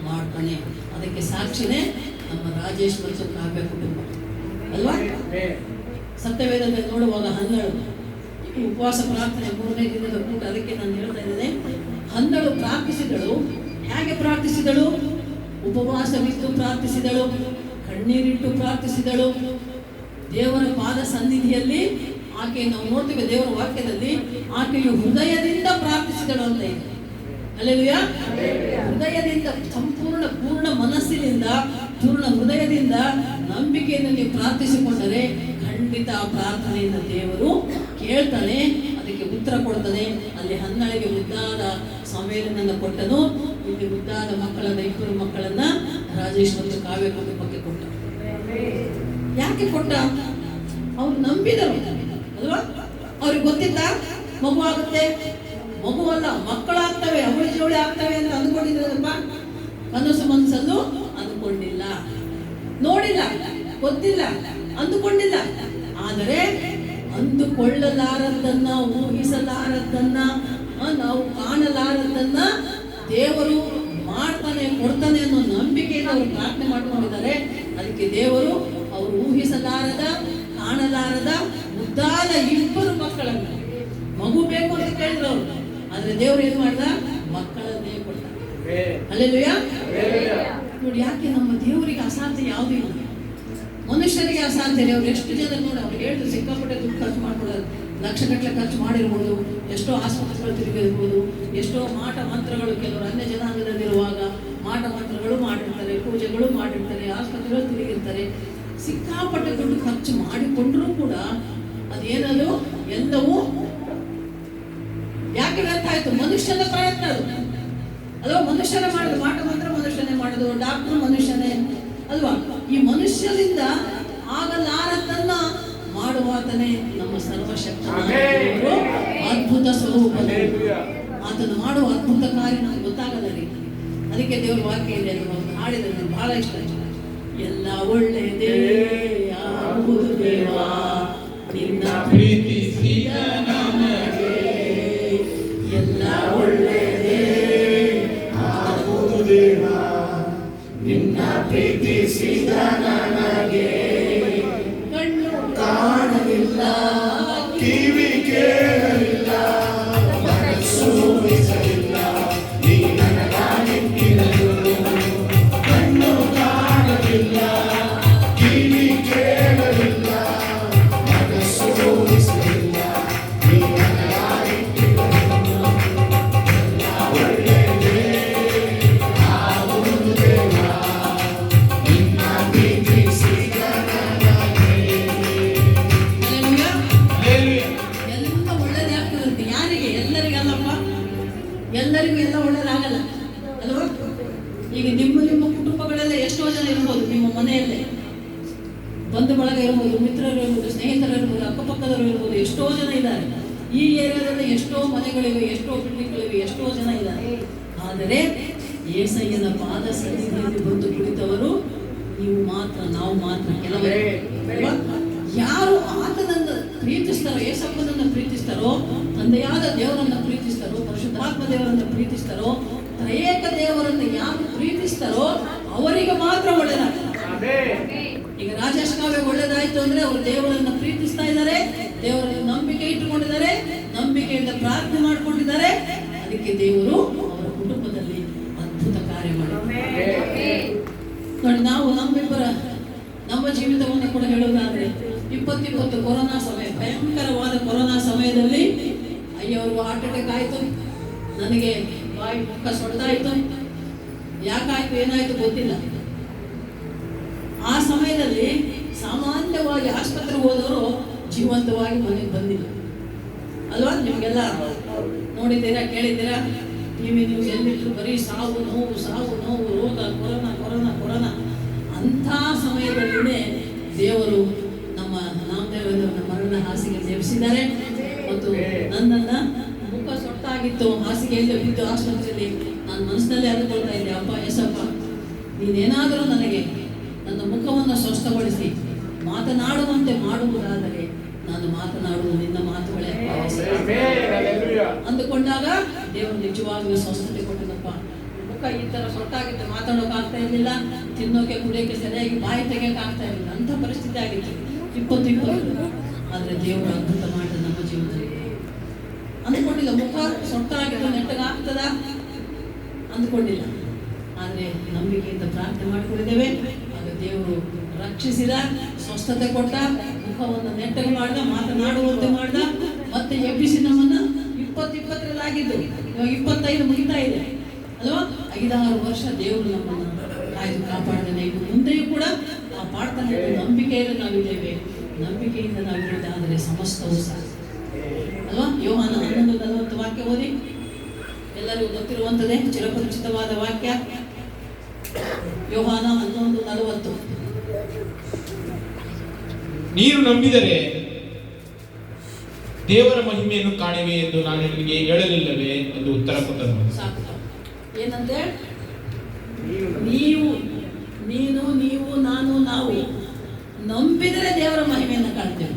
ಮಾಡ್ತಾನೆ. ಅದಕ್ಕೆ ಸಾಕ್ಷಿನೇ ನಮ್ಮ ರಾಜೇಶ್ ಮತ್ತು ಕಾವ್ಯ ಕುಟುಂಬ ಅಲ್ವಾ? ಸತ್ಯವೇದದಲ್ಲಿ ನೋಡುವಾಗ 12 ಉಪವಾಸ ಪ್ರಾರ್ಥನೆ 3ನೇ ದಿನದ ಕೂಟ. ಅದಕ್ಕೆ ನಾನು ಹೇಳ್ತಾ ಇದ್ದೇನೆ, 12 ಪ್ರಾರ್ಥಿಸಿದಳು. ಹೇಗೆ ಪ್ರಾರ್ಥಿಸಿದಳು? ಉಪವಾಸವಿದ್ದು ಪ್ರಾರ್ಥಿಸಿದಳು, ಕಣ್ಣೀರಿಟ್ಟು ಪ್ರಾರ್ಥಿಸಿದಳು. ದೇವರ ಪಾದ ಸನ್ನಿಧಿಯಲ್ಲಿ ಆಕೆ, ನಾವು ನೋಡ್ತೇವೆ ದೇವರ ವಾಕ್ಯದಲ್ಲಿ, ಆಕೆಯು ಹೃದಯದಿಂದ ಪ್ರಾರ್ಥಿಸಿದಳು ಅಂತ ಇದೆ. ಹಲ್ಲೆಲೂಯಾ. ಹೃದಯದಿಂದ, ಸಂಪೂರ್ಣ ಪೂರ್ಣ ಮನಸ್ಸಿನಿಂದ, ಪೂರ್ಣ ಹೃದಯದಿಂದ ನಂಬಿಕೆಯನ್ನು ನೀವು ಪ್ರಾರ್ಥಿಸಿಕೊಂಡರೆ ಖಂಡಿತ ಆ ಪ್ರಾರ್ಥನೆಯಿಂದ ದೇವರು ಕೇಳ್ತಾನೆ, ಅದಕ್ಕೆ ಉತ್ತರ ಕೊಡ್ತಾನೆ. ಅಲ್ಲಿ 12ಗೆ ಮುದ್ದಾದ ಸಮವೇಲನನ್ನು ಕೊಟ್ಟನು, ಇಲ್ಲಿ ಮುದ್ದಾದ ಮಕ್ಕಳನ್ನ, 2 ಮಕ್ಕಳನ್ನ ರಾಜೇಶ್ ಮತ್ತು ಕಾವ್ಯ ಕುಟುಂಬಕ್ಕೆ ಕೊಟ್ಟ. ಯಾಕೆ ಕೊಟ್ಟ? ಅವ್ರು ನಂಬಿದರು ಅಲ್ವಾ? ಅವ್ರಿಗೆ ಗೊತ್ತಿತ್ತ ಮಗು ಆಗುತ್ತೆ? ಮಗುವಲ್ಲ, ಮಕ್ಕಳಾಗ್ತವೆ, ಅವಳಿ ಜೋಳಿ ಆಗ್ತವೆ ಅಂತ ಅಂದ್ಕೊಂಡಿದ್ರಪ್ಪ? ಕನಸು ಮನಸ್ಸಲ್ಲೂ ಅಂದ್ಕೊಂಡಿಲ್ಲ. ನೋಡಿ ಗೊತ್ತಿಲ್ಲ, ಅಂದುಕೊಂಡಿಲ್ಲ. ಆದರೆ ಅಂದುಕೊಳ್ಳಲಾರದನ್ನ, ಊಹಿಸಲಾರದನ್ನ, ನಾವು ಕಾಣಲಾರದನ್ನ ದೇವರು ಮಾಡ್ತಾನೆ, ಕೊಡ್ತಾನೆ ಅನ್ನೋ ನಂಬಿಕೆಯಿಂದ ಅವರು ಪ್ರಾರ್ಥನೆ ಮಾಡ್ಕೊಂಡಿದ್ದಾರೆ. ಅದಕ್ಕೆ ದೇವರು ಅವರು ಊಹಿಸಲಾರದ, ಕಾಣಲಾರದ ಮುದ್ದಾದ 2 ಮಕ್ಕಳನ್ನು, ಮಗು ಬೇಕು ಅಂತ ಕೇಳಿದ್ರು ಅವರು. ಆದ್ರೆ ದೇವರು ಏನ್ ಮಾಡ್ದ? ಮಕ್ಕಳನ್ನೇ ಕೊಟ್ಟ. ಹಲ್ಲೆಲೂಯಾ. ನೋಡಿ, ಯಾಕೆ ನಮ್ಮ ದೇವರಿಗೆ ಅಸಾಧ್ಯ ಯಾವುದೂ ಇಲ್ಲ. ಮನುಷ್ಯರಿಗೆ ಅಸಾಧ್ಯ. ಅವ್ರು ಎಷ್ಟು ಜನ ನೋಡಿ, ಅವ್ರು ಹೇಳಿದ್ರು ಸಿಕ್ಕಾಪಟ್ಟೆ ದುಡ್ಡು ಖರ್ಚು ಮಾಡ್ಕೊಳ್ಳೋದು, ಲಕ್ಷಗಟ್ಟಲೆ ಖರ್ಚು ಮಾಡಿರ್ಬೋದು, ಎಷ್ಟೋ ಆಸ್ಪತ್ರೆಗಳು ತಿರುಗಿರ್ಬೋದು, ಎಷ್ಟೋ ಮಾಟ ಮಂತ್ರಗಳು, ಕೆಲವರು ಅನ್ಯ ಜನಾಂಗದಲ್ಲಿರುವಾಗ ಮಾಟ ಮಂತ್ರಗಳು ಮಾಡಿರ್ತಾರೆ, ಪೂಜೆಗಳು ಮಾಡಿರ್ತಾರೆ, ಆಸ್ಪತ್ರೆಗಳು ತಿರುಗಿರ್ತಾರೆ. ಸಿಕ್ಕಾಪಟ್ಟೆ ದುಡ್ಡು ಖರ್ಚು ಮಾಡಿಕೊಂಡ್ರೂ ಕೂಡ ಅದೇನದು ಎಲ್ಲವೂ ಯಾಕೆ ವ್ಯರ್ಥ ಆಯ್ತು? ಮನುಷ್ಯನ ಪ್ರಯತ್ನ ಅದು ಅಲ್ವಾ? ಮನುಷ್ಯನೇ ಮಾಡೋದು, ಮಾಟ ಮಂತ್ರ ಮನುಷ್ಯನೇ ಮಾಡೋದು, ಡಾಕ್ಟರ್ ಮನುಷ್ಯನೇ ಅಲ್ವಾ? ಈ ಮನುಷ್ಯರಿಂದ ಆಗಲಾರದನ್ನ ಮಾಡುವಾತನೇ ನಮ್ಮ ಸರ್ವಶಕ್ತ ಅದ್ಭುತ ಸ್ವರೂಪ. ಆತನು ಮಾಡುವ ಅದ್ಭುತ ಕಾರ್ಯ ನಮ್ಗೆ ಗೊತ್ತಾಗಲ್ಲ ರೀ. ಅದಕ್ಕೆ ದೇವ್ರ ವಾಕ್ಯ ಇದೆ, ಅದು ಹಾಡಿದ್ರೆ ನನಗೆ ಬಹಳ ಇಷ್ಟ. ಎಲ್ಲ ಒಳ್ಳೆಯದೇ ಆಗುವುದು ದೇವಾ, ನಿನ್ನ ಪ್ರೀತಿಸಿದ ನಮಗೆ ಎಲ್ಲ ಒಳ್ಳೆಯದೇ ಆಗುವುದು ದೇವಾ, ನಿನ್ನ ಪ್ರೀತಿಸಿದ ನನಗೆ. ಕಣ್ಣು ಕಾಣಲಿಲ್ಲ, ಕಿವಿ ಕೇಳಲಿಲ್ಲ, ಮನಸ್ಸು ಊಹಿಸಲಿಲ್ಲ, ನೀ ನನಗಾಗಿಟ್ಟಿರಲು. ಕಣ್ಣು ಕಾಣಲಿಲ್ಲ, ಕಿವಿ ಕೇಳಲಿಲ್ಲ, ಮನಸ್ಸು ಊಹಿಸಲಿಲ್ಲ, ನೀ ನನಗಾಗಿಟ್ಟಿರಲು. ಒಳ್ಳೆಯದೇ ಆಗುವುದು ದೇವಾ, ನಿನ್ನ ಪ್ರೀತಿಸಿದ ನನಗೆ. ಎಲ್ಲ ಒಳ್ಳೇದಾಗ್ತದಂತೆ. ಯಾರಿಗೆ? ಎಲ್ಲರಿಗಲ್ಲಪ್ಪ, ಎಲ್ಲರಿಗೂ ಎಲ್ಲ ಒಳ್ಳೇದಾಗಲ್ಲ ಅಲ್ವಾ? ಈಗ ನಿಮ್ಮ ಕುಟುಂಬಗಳೆಲ್ಲ ಎಷ್ಟೋ ಜನ ಇರ್ಬೋದು, ನಿಮ್ಮ ಮನೆಯಲ್ಲೇ ಬಂಧು ಬಳಗ ಇರ್ಬೋದು, ಮಿತ್ರರು ಇರ್ಬೋದು, ಸ್ನೇಹಿತರು ಇರ್ಬೋದು, ಅಕ್ಕಪಕ್ಕದವರು ಇರ್ಬೋದು, ಎಷ್ಟೋ ಜನ ಇದ್ದಾರೆ. ಈ ಏರಿಯಾದಲ್ಲಿ ಎಷ್ಟೋ ಮನೆಗಳಿವೆ, ಎಷ್ಟೋ ಬಿಲ್ಡಿಂಗ್ಗಳಿವೆ, ಎಷ್ಟೋ ಜನ ಇದ್ದಾರೆ. ಆದರೆ ಏಸಯ್ಯನ ಪಾದ ಸನ್ನಿಧಿಯಲ್ಲಿ ಬಂದು ಕುಳಿತವರು ನೀವು ಮಾತ್ರ, ನಾವು ಮಾತ್ರ, ಕೆಲವರೇ. ಯಾರು ಆತನನ್ನು ಪ್ರೀತಿಸ್ತಾರೋ, ಏಸಪ್ಪನನ್ನು ಪ್ರೀತಿಸ್ತಾರೋ, ತಂದೆಯಾದ ದೇವರನ್ನು ಪ್ರೀತಿಸ್ತಾರೋ, ಪರಿಶುದ್ಧಾತ್ಮ ದೇವರನ್ನು ಪ್ರೀತಿಸ್ತಾರೋ, ತ್ರಯೇಕ ದೇವರನ್ನು ಯಾರು ಪ್ರೀತಿಸ್ತಾರೋ ಅವರಿಗೆ ಮಾತ್ರ ಒಳ್ಳೆಯದಾಗ್ತದೆ. ಈಗ ರಾಜೇಶ್ ಕಾವ್ಯ ಒಳ್ಳೇದಾಯ್ತು ಅಂದ್ರೆ ಅವರು ದೇವರನ್ನು ಪ್ರೀತಿಸ್ತಾ ಇದ್ದಾರೆ, ದೇವರನ್ನು ನಂಬಿಕೆ ಇಟ್ಟುಕೊಂಡಿದ್ದಾರೆ, ನಂಬಿಕೆಯಿಂದ ಪ್ರಾರ್ಥನೆ ಮಾಡ್ಕೊಂಡಿದ್ದಾರೆ. ಅದಕ್ಕೆ ದೇವರು ಅವರ ಕುಟುಂಬದಲ್ಲಿ ಅದ್ಭುತ ಕಾರ್ಯ ಮಾಡಿದ್ದಾರೆ. ನೋಡಿ, ನಾವು ನಮ್ಮ ಜೀವಿತವನ್ನು ಕೂಡ ಹೇಳುವುದಾದ್ರೆ 2020 ಕೊರೋನಾ ಸಮಯ, ಭಯಂಕರವಾದ ಕೊರೋನಾ ಸಮಯದಲ್ಲಿ ಅಯ್ಯವ್ರಿಗೂ ಹಾರ್ಟ್ ಅಟ್ಯಾಕ್ ಆಯ್ತು, ನನಗೆ ಬಾಯಿ ಮುಖ ಸೊಡ್ದಾಯ್ತು. ಯಾಕಾಯ್ತು, ಏನಾಯ್ತು ಗೊತ್ತಿಲ್ಲ. ಆ ಸಮಯದಲ್ಲಿ ಸಾಮಾನ್ಯವಾಗಿ ಆಸ್ಪತ್ರೆಗೆ ಹೋದವರು ಜೀವಂತವಾಗಿ ಮನೆಗೆ ಬಂದಿಲ್ಲ ಅಲ್ವಾ? ನಿಮಗೆಲ್ಲ ನೋಡಿದ್ದೀರಾ, ಕೇಳಿದ್ದೀರಾ, ಟಿವಿ ನ್ಯೂಸ್ ಎಲ್ಲಿದ್ರು ಬರೀ ಸಾವು ನೋವು, ಸಾವು ನೋವು, ರೋಗ, ಕೊರೋನಾ ಕೊರೋನಾ ಕೊರೋನಾ. ಅಂಥ ಸಮಯದಲ್ಲಿನೇ ದೇವರು ನಮ್ಮ ನಾಮದೇವರನ್ನು ಮರಣ ಹಾಸಿಗೆ ಸೇರಿಸಿದ್ದಾರೆ. ಮತ್ತು ನನ್ನನ್ನ ಮುಖ ಸೊಟ್ಟಾಗಿತ್ತು, ಹಾಸಿಗೆಯಲ್ಲಿ ಬಿದ್ದು ಆಸ್ಪತ್ರೆಯಲ್ಲಿ ನಾನು ಮನಸ್ಸಿನಲ್ಲೇ ಅಂದುಕೊಳ್ತಾ ಇದ್ದೆ, ಅಪ್ಪ ಎಸಪ್ಪ, ನೀನೇನಾದರೂ ನನಗೆ ನನ್ನ ಮುಖವನ್ನು ಸ್ವಸ್ಥಗೊಳಿಸಿ ಮಾತನಾಡುವಂತೆ ಮಾಡುವುದಾದರೆ ನಾನು ಮಾತನಾಡುವುದು ನಿನ್ನ ಮಾತುಗಳೇ ಅಂದುಕೊಂಡಾಗ ದೇವರು ನಿಜವಾಗ್ಲೂ ಸ್ವಸ್ಥತೆ ಕೊಟ್ಟಿದ್ದಪ್ಪ. ಮುಖ ಈ ತರ ಸೊಟ್ಟಾಗಿತ್ತು, ಮಾತಾಡೋಕೆ ಆಗ್ತಾ ಇರಲಿಲ್ಲ, ತಿನ್ನೋಕೆ ಕುಡಿಯೋಕೆ ಸರಿಯಾಗಿ ಬಾಯಿ ತೆಗಿಯೋಕೆ ಆಗ್ತಾ ಇರಲಿಲ್ಲ, ಅಂತ ಪರಿಸ್ಥಿತಿ ಆಗಿತ್ತು 2020. ಆದ್ರೆ ದೇವರು ಅದ್ಭುತ ಮಾಡಿದ ನಮ್ಮ ಜೀವನದಲ್ಲಿ. ಅಂದ್ಕೊಂಡಿಲ್ಲ, ಮುಖ ಸೊಟ್ಟಾಗಿದ್ದು ನೆಟ್ಟಗಾಗ್ತದ ಅಂದ್ಕೊಂಡಿಲ್ಲ. ಆದ್ರೆ ನಂಬಿಕೆಯಿಂದ ಪ್ರಾರ್ಥನೆ ಮಾಡ್ಕೊಂಡಿದ್ದೇವೆ, ಆಗ ದೇವರು ರಕ್ಷಿಸಿದ, ಸ್ವಸ್ಥತೆ ಕೊಟ್ಟ, ಮುಖವನ್ನು ನೆಟ್ಟಗೆ ಮಾಡ್ದ, ಮಾತನಾಡುವಂತೆ ಮಾಡ್ದ, ಮತ್ತೆ ಎಬ್ಬಿಸಿ ನಮ್ಮನ್ನ 2020 ಆಗಿದ್ದು ಇವಾಗ 25 ಮುಗಿತಾ ಇದೆ ಅಲ್ವಾ? 5-6 ವರ್ಷ ದೇವರು ನಮ್ಮನ್ನ ಕಾಯ್ದು ಕಾಪಾಡ್ತಾನೆ. ಇದು ಮುಂದೆಯೂ ಕೂಡ ಕಾಪಾಡ್ತಾನೆ. ನಂಬಿಕೆಯಿಂದ ನಾವಿದ್ದೇವೆ, ನಂಬಿಕೆಯಿಂದ ನಾವಿರುವುದಾದರೆ ಸಮಸ್ತವೂ ಸಾಕು ಅಲ್ವಾ? ಯೋಹಾನ 11:40 ವಾಕ್ಯ ಓದಿ. ಎಲ್ಲರಿಗೂ ಗೊತ್ತಿರುವಂಥದ್ದೇ, ಚಿರಪರಿಚಿತವಾದ ವಾಕ್ಯ. ಯೋಹಾನ 11:40. ನೀನು ನಂಬಿದರೆ ದೇವರ ಮಹಿಮೆಯನ್ನು ಕಾಣುವೆ ಎಂದು ನಾನು ನಿನಗೆ ಹೇಳಲಿಲ್ಲವೇ ಎಂದು ಉತ್ತರ ಕೊಟ್ಟನು. ಸಾಕು. ಏನಂತೆ? ನೀವು ನಾವು ನಂಬಿದರೆ ದೇವರ ಮಹಿಮೆಯನ್ನು ಕಾಣ್ತೇವೆ.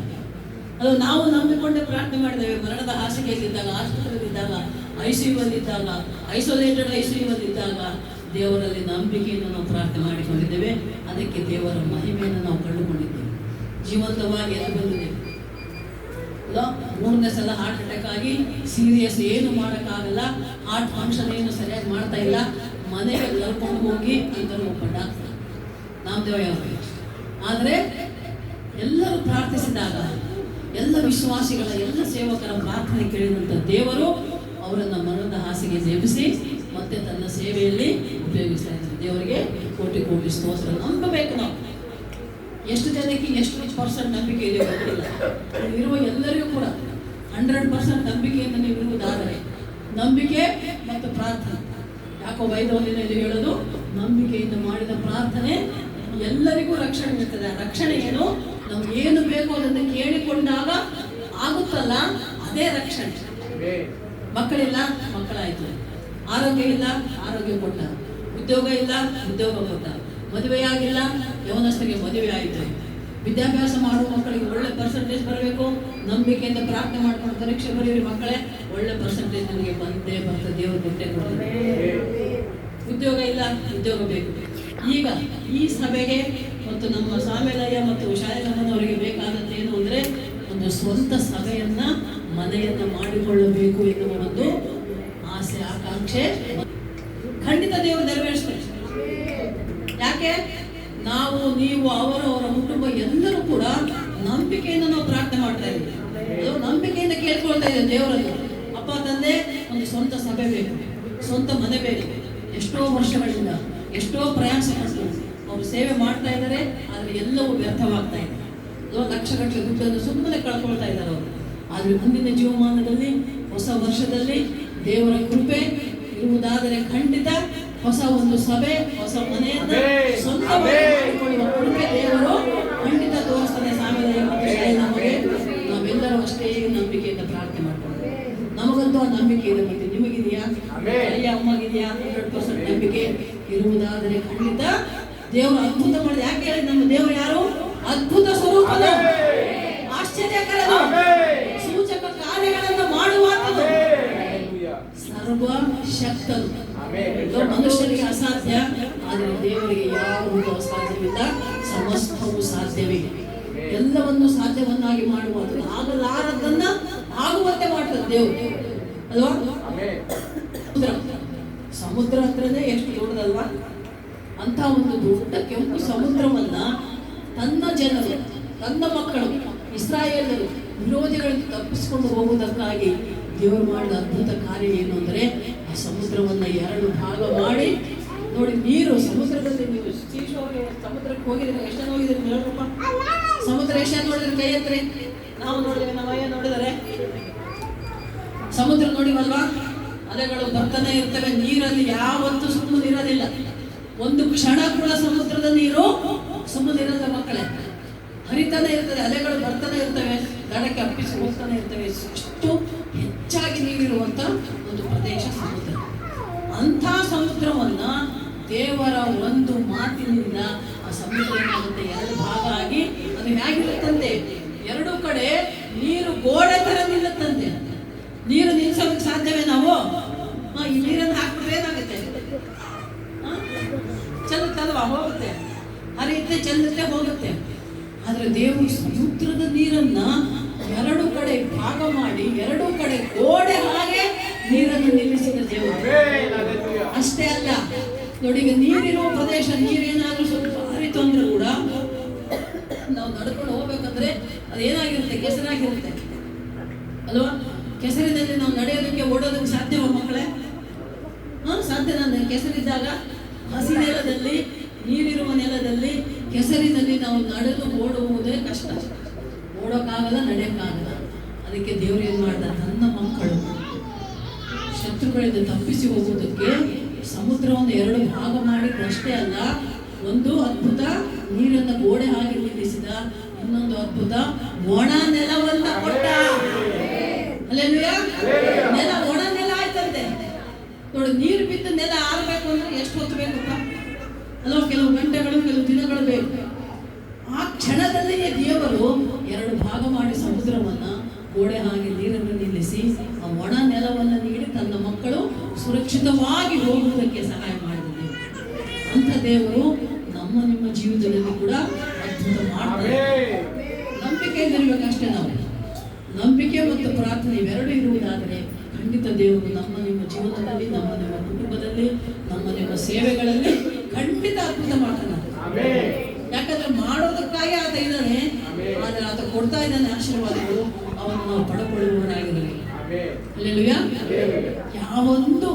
ಅದು ನಾವು ನಂಬಿಕೊಂಡೇ ಪ್ರಾರ್ಥನೆ ಮಾಡಿದ್ದೇವೆ. ಮರಣದ ಹಾಸಿಗೆಯಲ್ಲಿದ್ದಾಗ, ಆಸ್ಪತ್ರೆಯಲ್ಲಿದ್ದಾಗ, ಐಸಿಯುವಲ್ಲಿದ್ದಾಗ, ಐಸೋಲೇಟೆಡ್ ದೇವರಲ್ಲಿ ನಂಬಿಕೆಯನ್ನು ನಾವು ಪ್ರಾರ್ಥನೆ ಮಾಡಿಕೊಂಡಿದ್ದೇವೆ. ಅದಕ್ಕೆ ದೇವರ ಮಹಿಮೆಯನ್ನು ನಾವು ಕಂಡುಕೊಂಡಿದ್ದೇವೆ. ಜೀವಂತವಾಗಿ ಎದ್ದು ಬಂದಿದ್ದೇವೆ. 3ನೇ ಸಲ ಹಾರ್ಟ್ ಅಟ್ಯಾಕ್ ಆಗಿ ಸೀರಿಯಸ್, ಏನು ಮಾಡೋಕ್ಕಾಗಲ್ಲ, ಹಾರ್ಟ್ ಫಂಕ್ಷನ್ ಏನು ಸರಿಯಾಗಿ ಮಾಡ್ತಾ ಇಲ್ಲ, ಮನೆಗೆ ಕರ್ಕೊಂಡು ಹೋಗಿ ಅಂತಾರೆ ಒಬ್ಬ ಡಾಕ್ಟರ್, ನಾಮದೇವ ಯಾವ. ಆದರೆ ಎಲ್ಲರೂ ಪ್ರಾರ್ಥಿಸಿದಾಗ, ಎಲ್ಲ ವಿಶ್ವಾಸಿಗಳ, ಎಲ್ಲ ಸೇವಕರ ಪ್ರಾರ್ಥನೆ ಕೇಳಿದಂಥ ದೇವರು ಅವರನ್ನು ಮರಣದ ಹಾಸಿಗೆ ಎಬ್ಬಿಸಿ ಮತ್ತೆ ತನ್ನ ಸೇವೆಯಲ್ಲಿ ಉಪಯೋಗಿಸ್ತಾ ಇದ್ದಾರೆ. ದೇವರಿಗೆ ಕೋಟಿ ಕೋಟಿ ಸ್ತೋತ್ರ. ನಂಬಬೇಕು ನಾವು. ಎಷ್ಟು ಜನಕ್ಕೆ ಎಷ್ಟು % ನಂಬಿಕೆ ಇದೆ ಗೊತ್ತಿಲ್ಲ. ಇರುವ ಎಲ್ಲರಿಗೂ ಕೂಡ 100% ನಂಬಿಕೆಯಿಂದ ನೀವು ಇರುವುದಾದರೆ, ನಂಬಿಕೆ ಮತ್ತು ಪ್ರಾರ್ಥನೆ. ಯಾಕೋ ವೈದ್ಯವಂದಿನಲ್ಲಿ ಹೇಳೋದು, ನಂಬಿಕೆಯಿಂದ ಮಾಡಿದ ಪ್ರಾರ್ಥನೆ ಎಲ್ಲರಿಗೂ ರಕ್ಷಣೆ ಇರ್ತದೆ. ಆ ರಕ್ಷಣೆ ಏನು? ನಾವು ಏನು ಬೇಕು ಅದನ್ನು ಕೇಳಿಕೊಂಡಾಗ ಆಗುತ್ತಲ್ಲ, ಅದೇ ರಕ್ಷಣೆ. ಮಕ್ಕಳಿಲ್ಲ, ಮಕ್ಕಳಾಯ್ತು. ಆರೋಗ್ಯ ಇಲ್ಲ, ಆರೋಗ್ಯ ಕೊಟ್ಟ. ಉದ್ಯೋಗ ಇಲ್ಲ, ಉದ್ಯೋಗ ಕೊಟ್ಟ. ಮದುವೆಯಾಗಿಲ್ಲ, ಯೌವನಸ್ಥರಿಗೆ ಮದುವೆ ಆಯಿತು. ವಿದ್ಯಾಭ್ಯಾಸ ಮಾಡುವ ಮಕ್ಕಳಿಗೆ ಒಳ್ಳೆ ಪರ್ಸೆಂಟೇಜ್ ಬರಬೇಕು. ನಂಬಿಕೆಯಿಂದ ಪ್ರಾರ್ಥನೆ ಮಾಡ್ಕೊಂಡು ಪರೀಕ್ಷೆ ಬರೆಯಿರಿ ಮಕ್ಕಳೇ, ಒಳ್ಳೆ ಪರ್ಸೆಂಟೇಜ್ ನನಗೆ ಬಂದೇ ಬರ್ತದೆ, ದೇವರು ಕೊಟ್ಟೆ ಕೊಡ್ತಾರೆ. ಉದ್ಯೋಗ ಇಲ್ಲ, ಉದ್ಯೋಗ ಬೇಕು. ಈಗ ಈ ಸಭೆಗೆ ಮತ್ತು ನಮ್ಮ ಸಾಮೇಲಯ್ಯ ಮತ್ತು ಶಾಲೆನವರಿಗೆ ಬೇಕಾದದ್ದೇನು ಅಂದರೆ, ಒಂದು ಸ್ವಂತ ಸಭೆಯನ್ನ, ಮನೆಯನ್ನ ಮಾಡಿಕೊಳ್ಳಬೇಕು ಎನ್ನುವ ಒಂದು ಆಸೆ, ಆಕಾಂಕ್ಷೆ ಖಂಡಿತ ದೇವರು ನೆರವೇರಿಸ್ತಾರೆ. ಯಾಕೆ? ನಾವು, ನೀವು, ಅವರವರ ಕುಟುಂಬ ಎಲ್ಲರೂ ಕೂಡ ನಂಬಿಕೆಯಿಂದ ನಾವು ಪ್ರಾರ್ಥನೆ ಮಾಡ್ತಾ ಇದ್ದೀವಿ. ಅದು ನಂಬಿಕೆಯಿಂದ ಕೇಳ್ಕೊಳ್ತಾ ಇದ್ದೇವೆ ದೇವರಲ್ಲಿ. ಅಪ್ಪ ತಂದೆ, ಒಂದು ಸ್ವಂತ ಸಭೆ ಬೇಕು, ಸ್ವಂತ ಮನೆ ಬೇಕು. ಎಷ್ಟೋ ವರ್ಷಗಳಿಂದ ಎಷ್ಟೋ ಪ್ರಯಾಸ ಪಟ್ಟು ಅವರು ಸೇವೆ ಮಾಡ್ತಾ ಇದ್ದಾರೆ. ಆದರೆ ಎಲ್ಲವೂ ವ್ಯರ್ಥವಾಗ್ತಾ ಇದೆ. ಲಕ್ಷಗಟ್ಟಲೆ ದುಡ್ಡನ್ನು ಸುಮ್ಮನೆ ಕಳ್ಕೊಳ್ತಾ ಇದ್ದಾರೆ ಅವರು. ಆದರೆ ಮುಂದಿನ ಜೀವಮಾನದಲ್ಲಿ, ಹೊಸ ವರ್ಷದಲ್ಲಿ ದೇವರ ಕೃಪೆ ಇರುವುದಾದರೆ ಖಂಡಿತ ಹೊಸ ಒಂದು ಸಭೆ, ಹೊಸ ಮನೆಯನ್ನು ಸ್ವಂತ ಮಾಡಿಕೊಳ್ಳುವ ಕೃಪೆ ದೇವರು ಖಂಡಿತ ತೋರಿಸ್ತಾನೆ. ಸಾಮೇಲಯ್ಯ ಮತ್ತು ನಮಗೆ ನಾವೆಲ್ಲರೂ ಅಷ್ಟೇ ನಂಬಿಕೆಯಿಂದ ಪ್ರಾರ್ಥನೆ ಮಾಡ್ಕೊಂಡು, ನಮಗಂತೂ ಆ ನಂಬಿಕೆ ಇದೆ. ಮತ್ತೆ ನಿಮಗಿದೆಯಾ? ಅಯ್ಯ ಅಮ್ಮಗಿದೆಯಾ? 100% ನಂಬಿಕೆ ಇರುವುದಾದರೆ ಖಂಡಿತ ದೇವರು ಅದ್ಭುತ ಮಾಡಿದ. ಯಾಕೆ ಹೇಳಿ? ನಮ್ಮ ದೇವರು ಯಾರು? ಅದ್ಭುತ ಸ್ವರೂಪದ, ಆಶ್ಚರ್ಯಕರನು, ಸೂಚಕ ಕಾರ್ಯಗಳನ್ನು ಮಾಡುವಂಥದ್ದು, ಸರ್ವ ಶಕ್ತನು. ಮನುಷ್ಯರಿಗೆ ಅಸಾಧ್ಯ, ಆದರೆ ದೇವರಿಗೆ ಯಾವುದೂ ಅಸಾಧ್ಯವಿಲ್ಲ. ಸಮಸ್ತವೂ ಸಾಧ್ಯವೇ. ಎಲ್ಲವನ್ನು ಸಾಧ್ಯವನ್ನಾಗಿ ಮಾಡುವಂಥದ್ದು, ಆಗಲಾರದನ್ನ ಆಗುವಂತೆ ಮಾಡ್ತದೆ ದೇವರು, ಅಲ್ವಾ? ಸಮುದ್ರ ಹತ್ರನೇ ಎಷ್ಟು ದೊಡ್ಡದಲ್ವಾ? ಅಂತ ಒಂದು ದೊಡ್ಡ ಕೆಂಪು ಸಮುದ್ರವನ್ನ ತನ್ನ ಜನರು, ತನ್ನ ಮಕ್ಕಳು, ಇಸ್ರಾಯೇಲರು ವಿರೋಧಿಗಳನ್ನು ತಪ್ಪಿಸಿಕೊಂಡು ಹೋಗುವುದಕ್ಕಾಗಿ ದೇವರು ಮಾಡಿದ ಅದ್ಭುತ ಕಾರ್ಯ ಏನು ಅಂದರೆ, ಆ ಸಮುದ್ರವನ್ನ 2 ಭಾಗ ಮಾಡಿ. ನೋಡಿ, ನೀರು ಸಮುದ್ರದಲ್ಲಿ, ನೀವು ಸಮುದ್ರಕ್ಕೆ ಹೋಗಿದ್ರೆ ಎಷ್ಟು ಜನ ಹೋಗಿದ್ರೆ ಹೇಳ್ರಪ್ಪ? ಸಮುದ್ರ ಎಷ್ಟು ನೋಡಿದ್ರೆ ಕೈ ಎತ್ತರೆ. ನಾವು ನೋಡಿದ್ರೆ, ನಮ್ಮಯ್ಯ ನೋಡಿದರೆ ಸಮುದ್ರ ನೋಡಿವಲ್ವಾ? ಅಲೆಗಳು ಬರ್ತಾನೆ ಇರ್ತವೆ. ನೀರಲ್ಲಿ ಯಾವತ್ತೂ ಸುಮ್ಮನೆ ಇರೋದಿಲ್ಲ. ಒಂದು ಕ್ಷಣ ಕೂಡ ಸಮುದ್ರದ ನೀರು ಸುಮ್ಮನೆ ಇರೋದ ಮಕ್ಕಳೇ, ಹರಿತಾನೆ ಇರ್ತದೆ. ಅಲೆಗಳು ಬರ್ತಾನೆ ಇರ್ತವೆ, ದಡಕ್ಕೆ ಅಪ್ಪಿಸಿ ಹೋಗ್ತಾನೆ ಇರ್ತವೆ. ಅಷ್ಟು ಹೆಚ್ಚಾಗಿ ನೀರಿರುವಂತ ಒಂದು ಪ್ರದೇಶ ಸಮುದ್ರ. ಅಂಥ ಸಮುದ್ರವನ್ನ ದೇವರ ಒಂದು ಮಾತಿನಿಂದ ಆ ಸಮುದ್ರ ಏನಾಗುತ್ತೆ, 2 ಭಾಗ ಆಗಿ ಅದು ಹೇಗಿರುತ್ತಂತೆ, 2 ಕಡೆ ನೀರು ಗೋಡೆ ತರ ನಿಲ್ಲುತ್ತಂತೆ. ನೀರು ನಿಲ್ಸೋದಕ್ಕೆ ಸಾಧ್ಯವೇ ನಾವು? ಈ ನೀರನ್ನು ಹಾಕಿದ್ರೆ ಏನಾಗುತ್ತೆ? ಚಂದಲ್ವಾ? ಹೋಗುತ್ತೆ, ಹರಿಯುತ್ತೆ, ಚಂದತೆ ಹೋಗುತ್ತೆ. ಆದ್ರೆ ದೇವರು ಸಮುದ್ರದ ನೀರನ್ನ 2 ಕಡೆ ಭಾಗ ಮಾಡಿ, 2 ಕಡೆ ಗೋಡೆ ಹಾಗೆ ನೀರನ್ನು ನಿಲ್ಲಿಸಿದ ದೇವರು. ಅಷ್ಟೇ ಅಲ್ಲ, ನೋಡಿ, ಈಗ ನೀರಿರುವ ಪ್ರದೇಶ, ನೀರೇನಾದ್ರೂ ಸ್ವಲ್ಪ ಹರಿತು ಅಂದ್ರೆ ಕೂಡ ನಾವು ನಡ್ಕೊಂಡು ಹೋಗ್ಬೇಕಂದ್ರೆ ಅದೇನಾಗಿರುತ್ತೆ, ಕೆಸರಾಗಿರುತ್ತೆ ಅಲ್ವಾ? ಕೆಸರಿನಲ್ಲಿ ನಾವು ನಡೆಯೋದಕ್ಕೆ, ಓಡೋದಕ್ಕೆ ಸಾಧ್ಯವ ಮಕ್ಕಳೇ? ಸಾಧ್ಯ. ನಾನು ಕೆಸರಿದ್ದಾಗ, ಹಸಿ ನೆಲದಲ್ಲಿ, ನೀರಿರುವ ನೆಲದಲ್ಲಿ, ಕೆಸರಿನಲ್ಲಿ ನಾವು ನಡೆದು ಓಡುವುದೇ ಕಷ್ಟ. ಓಡೋಕ್ಕಾಗಲ್ಲ, ನಡೆಯೋಕ್ಕಾಗಲ್ಲ. ಅದಕ್ಕೆ ದೇವರು ಏನು ಮಾಡ್ದ, ತನ್ನ ಮಕ್ಕಳು ಶತ್ರುಗಳಿಂದ ತಪ್ಪಿಸಿ ಹೋಗುವುದಕ್ಕೆ ಸಮುದ್ರವನ್ನು 2 ಭಾಗ ಮಾಡಿದ್ದಷ್ಟೇ ಅಲ್ಲ, ಒಂದು ಅದ್ಭುತ ನೀರನ್ನು ಗೋಡೆ ಹಾಗೆ ನಿಲ್ಲಿಸಿದ, ಇನ್ನೊಂದು ಅದ್ಭುತ ಒಣ ನೆಲವನ್ನ ಕೊಟ್ಟ. ಹಲ್ಲೆಲೂಯಾ! ನೆಲ ಒಣ ನೆಲ ಆಯ್ತಂತೆ. ನೋಡಿ, ನೀರು ಬಿದ್ದು ನೆಲ ಆರಬೇಕು ಅಂದ್ರೆ ಎಷ್ಟು ಹೊತ್ತು ಬೇಕಪ್ಪ? ಅಲ್ವಾ? ಕೆಲವು ಗಂಟೆಗಳು, ಕೆಲವು ದಿನಗಳು ಬೇಕು. ಆ ಕ್ಷಣದಲ್ಲಿಯೇ ದೇವರು 2 ಭಾಗ ಮಾಡಿ ಸಮುದ್ರವನ್ನ ಗೋಡೆ ಹಾಗೆ ನೀರನ್ನು ನಿಲ್ಲಿಸಿ ಆ ಒಣ ನೆಲವನ್ನು ನೀಡಿ ತನ್ನ ಮಕ್ಕಳು ಸುರಕ್ಷಿತವಾಗಿ ಹೋಗುವುದಕ್ಕೆ ಸಹಾಯ ಮಾಡಿದ ಅಂಥ ದೇವರು ನಿಮ್ಮ ಜೀವಿತದಲ್ಲಿ ಕೂಡ ಅದ್ಭುತ ಮಾಡ್ತಾರೆ. ನಂಬಿಕೆಯಿಂದಿರ್ಬೇಕಷ್ಟೇ ನಾವು. ನಂಬಿಕೆ ಮತ್ತು ಪ್ರಾರ್ಥನೆ ಇವೆರಡೂ ಇರುವುದಾದರೆ ಖಂಡಿತ ದೇವರು ನಿಮ್ಮ ಜೀವನದಲ್ಲಿ, ನಿಮ್ಮ ಕುಟುಂಬದಲ್ಲಿ, ನಿಮ್ಮ ಸೇವೆಗಳಲ್ಲಿ ಖಂಡಿತ ಅದ್ಭುತ ಮಾಡ್ತಾನೆ. ಯಾಕಂದ್ರೆ ಮಾಡೋದಕ್ಕಾಗಿ ಆತ ಇದ್ದಾನೆ, ಆದ್ರೆ ಆತ ಕೊಡ್ತಾ ಇದ್ದಾನೆ ಆಶೀರ್ವಾದಗಳು, ಅವನ್ನು ನಾವು ಪಡ್ಕೊಳ್ಳುವವರಾಗಿರಲಿ. ಅಲ್ಲೆಲೂಯಾ. ಯಾವೊಂದು